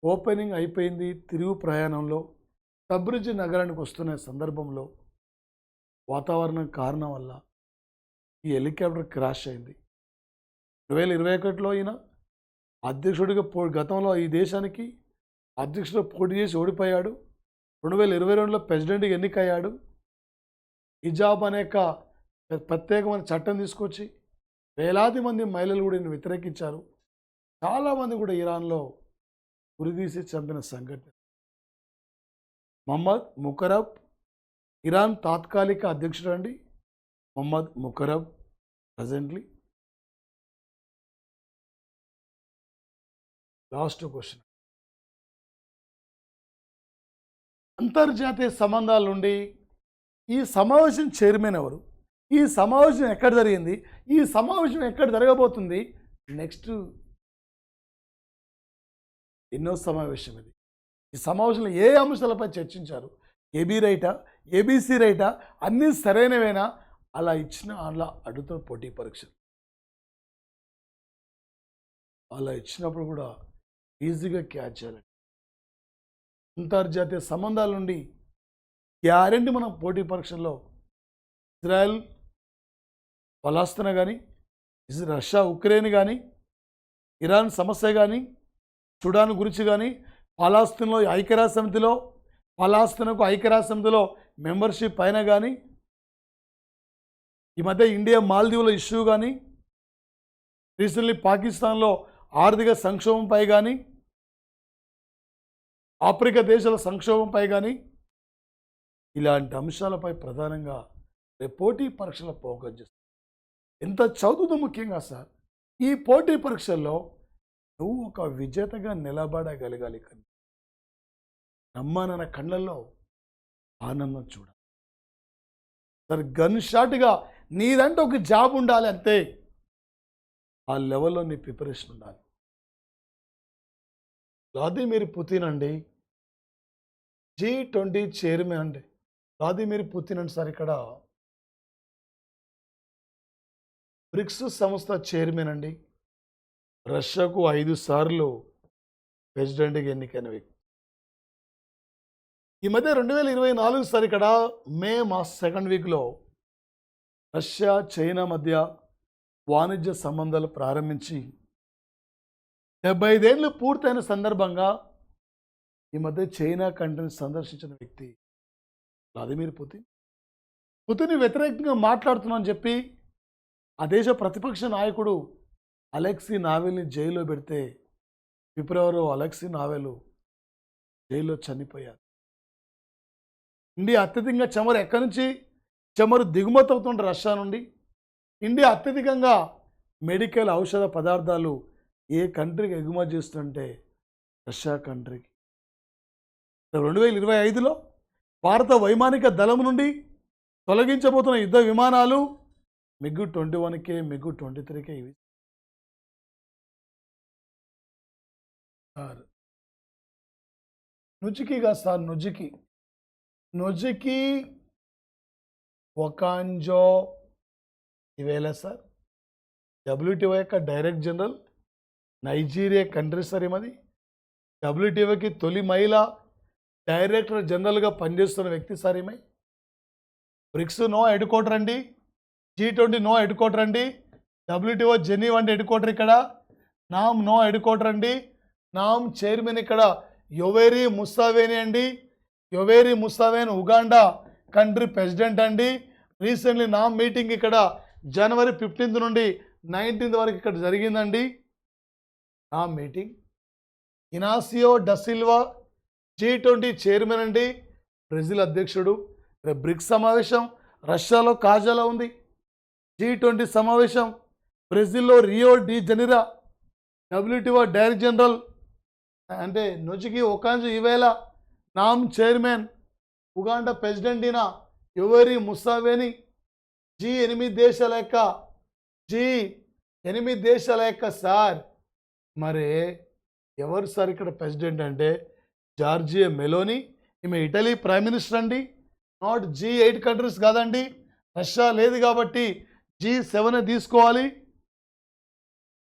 Speaker 1: ఓపెనింగ్ అయిపోయింది. తిరుగు ప్రయాణంలో తబ్రిజ్ నగరానికి వస్తున్న సందర్భంలో వాతావరణం కారణం వల్ల ఈ హెలికాప్టర్ క్రాష్ అయింది. 2021లో ఈయన అధ్యక్షుడిగా గతంలో ఈ దేశానికి అధ్యక్షుడు పోటీ చేసి ఓడిపోయాడు. 2022లో ప్రెసిడెంట్గా ఎన్నికయ్యాడు. హిజాబ్ అనేక ప్రత్యేకమైన చట్టం తీసుకొచ్చి వేలాది మంది మహిళలు కూడా ఈయన వ్యతిరేకించారు. చాలామంది కూడా ఇరాన్లో ఉరిదీసి చంపిన సంఘటన. మహమ్మద్ ముకరబ్ ఇరాన్ తాత్కాలిక అధ్యక్షుడు అండి. మహమ్మద్ ముకరబ్ ప్రజెంట్లీ. లాస్ట్ క్వశ్చన్, అంతర్జాతీయ సంబంధాల నుండి ఈ సమావేశం చైర్మన్ ఎవరు? ఈ సమావేశం ఎక్కడ జరిగింది? ఈ సమావేశం ఎక్కడ జరగబోతుంది? నెక్స్ట్ ఎన్నో సమావేశం ఇది. ఈ సమావేశంలో ఏ అంశాలపై చర్చించారు? ఏబీ రైటా, ఏబీసీ రైటా, అన్నీ సరైనవేనా, అలా ఇచ్చిన అలా అడుగుతున్న పోటీ పరీక్షలు. అలా ఇచ్చినప్పుడు కూడా ఈజీగా క్యాచ్ చేయాలి. అంతర్జాతీయ సంబంధాల నుండి గ్యారెంటీ మనం పోటీ పరీక్షల్లో ఇజ్రాయెల్ పలాస్తీనా కానీ, రష్యా ఉక్రెయిన్ కానీ, ఇరాన్ సమస్య కానీ, సుడాన్ గురించి కానీ, పలాస్తీన్లో ఐక్యరాజ్య సమితిలో పలాస్తీనాకు ఐక్యరాజ్య సమితిలో మెంబర్షిప్ పైన కానీ, ఈ మధ్య ఇండియా మాల్దీవుల ఇష్యూ కానీ, రీసెంట్లీ పాకిస్తాన్లో ఆర్థిక సంక్షోభంపై కానీ, ఆఫ్రికా దేశాల సంక్షోభంపై కానీ, ఇలాంటి అంశాలపై ప్రధానంగా పోటీ పరీక్షల ఫోకస్ చేస్తారు. ఎంత చదువుతో ముఖ్యంగా సార్ ఈ పోటీ పరీక్షల్లో నువ్వు ఒక విజేతగా నిలబడగలగాలి. కానీ నమ్మనన్న కళ్ళల్లో ఆనందం చూడాలి సార్. గన్ షాట్గా నీదంటే ఒక జాబ్ ఉండాలి అంతే. ఆ లెవెల్లో నీ ప్రిపరేషన్ ఉండాలి. వ్లాదిమిర్ పుతిన్ అండి, G20 చైర్మన్ అండి. వ్లాదిమిర్ పుతిన్ అండి సార్ ఇక్కడ బ్రిక్స్ సంస్థ చైర్మన్ అండి. రష్యాకు 5 సార్లు ప్రెసిడెంట్గా ఎన్నికైన వ్యక్తి. ఈ మధ్య 2024 సార్ ఇక్కడ మే మాస 2nd వీక్లో రష్యా చైనా మధ్య వాణిజ్య సంబంధాలు ప్రారంభించి 75 ఏళ్ళు పూర్తయిన సందర్భంగా ఈ మధ్య చైనా కంట్రీని సందర్శించిన వ్యక్తి వ్లాదిమిర్ పుతిన్. పుతిన్ వ్యతిరేకంగా మాట్లాడుతున్నానని చెప్పి ఆ దేశ ప్రతిపక్ష నాయకుడు అలెక్సీ నావెల్ని జైల్లో పెడితే ఫిబ్రవరిలో అలెక్సీ నావెల్ జైల్లో చనిపోయారు. ఇండియా అత్యధికంగా చమురు ఎక్కడి నుంచి చమురు దిగుమతి అవుతుంటే రష్యా నుండి. ఇండియా అత్యధికంగా మెడికల్ ఔషధ పదార్థాలు ఏ కంట్రీకి ఎగుమతి చేస్తుంటే రష్యా కంట్రీకి. 2025లో భారత వైమానిక దళం నుండి తొలగించబోతున్న యుద్ధ విమానాలు MiG-21K, MiG-23K ఇవి సార్. నుజికీగా సార్ నుజికి ఒకాంజో ఇవేలా సార్. WTO యొక్క direct general, Nigeria country sir ఏమది. WTOకి తొలి మహిళ డైరెక్టర్ జనరల్గా పనిచేస్తున్న వ్యక్తి సార్ ఈమె. బ్రిక్స్ నో హెడ్ క్వార్టర్ అండి, G20 నో హెడ్ క్వార్టర్ అండి, WTO జెనీవా అంటే హెడ్ క్వార్టర్ ఇక్కడ, నామ్ నో హెడ్ క్వార్టర్ అండి. నామ్ చైర్మన్ ఇక్కడ యొవేరీ ముసావేని అండి. Yoweri Museveni Uganda country president అండి. రీసెంట్లీ నామ్ మీటింగ్ ఇక్కడ జనవరి 15 నుండి 19 వరకు ఇక్కడ జరిగిందండి. NAM meeting. Inacio da Silva G20 chairman అండి, బ్రెజిల్ అధ్యక్షుడు. బ్రిక్స్ సమావేశం రష్యాలో కాజాలో ఉంది. G20 సమావేశం బ్రెజిల్లో Rio de Janeiro. WTO director general అంటే నుజికి ఒకాంజో ఈవేళ నామ్ చైర్మన్. ఉగాండా ప్రెసిడెంట్ ఈయన యొవేరీ ముసావేని. G8 దేశాల యొక్క సార్ మరి ఎవరు సార్ ఇక్కడ ప్రెసిడెంట్ అంటే జార్జియా మెలోని. ఈమె ఇటలీ ప్రైమ్ మినిస్టర్ అండి. నాట్ G8 కంట్రీస్ కాదండి, రష్యా లేదు కాబట్టి G7 తీసుకోవాలి.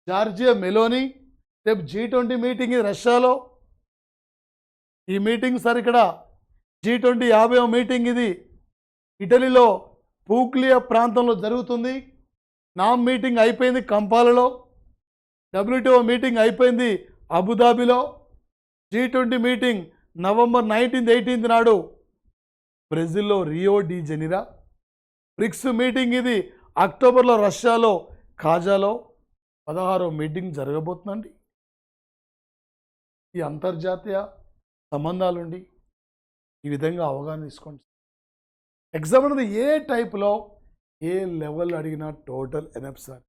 Speaker 1: Georgia Meloni. రేపు G20 మీటింగ్ ఇది రష్యాలో. ఈ మీటింగ్ సార్ ఇక్కడ G20 50వ మీటింగ్ ఇది ఇటలీలో పూక్లియా ప్రాంతంలో జరుగుతుంది. నామ్ మీటింగ్ అయిపోయింది కంపాలలో. WTO మీటింగ్ అయిపోయింది అబుదాబిలో. G20 మీటింగ్ నవంబర్ 19, 18 నాడు బ్రెజిల్లో Rio de Janeiro. BRICS meeting ఇది అక్టోబర్లో రష్యాలో కాజాలో 16వ మీటింగ్ జరగబోతుందండి. ఈ అంతర్జాతీయ సంబంధాలుండి ఈ విధంగా అవగాహన తీసుకోండి. ఎగ్జామ్ అనేది ఏ టైప్లో ఏ లెవెల్ అడిగినా టోటల్ ఎనఫ్ సార్.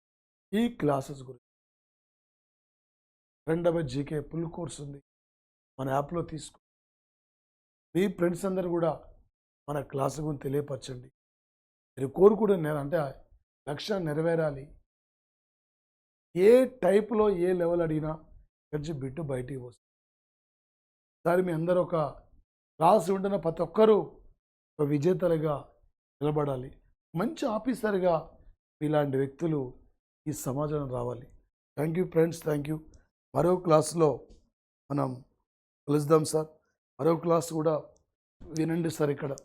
Speaker 1: ఈ క్లాసెస్ గురించి GK ఫుల్ కోర్స్ ఉంది మన యాప్లో తీసుకో. మీ ఫ్రెండ్స్ అందరూ కూడా మన క్లాస్ గురించి తెలియపరచండి. మీరు కోరుకుంటే అంటే లక్ష్యం నెరవేరాలి. ఏ టైప్లో ఏ లెవెల్ అడిగినా కొంచెం బిట్టు బయటికి వస్తుంది. సార్ మీ అందరూ ఒక క్లాస్ ఉంటున్న ప్రతి ఒక్కరూ ఒక విజేతలుగా నిలబడాలి. మంచి ఆఫీసర్గా ఇలాంటి వ్యక్తులు ఈ సమాజంలో రావాలి. Thank you friends, thank you. మరో క్లాస్లో మనం కలుద్దాం సార్. మరో క్లాస్ కూడా వినండి సార్ ఇక్కడ.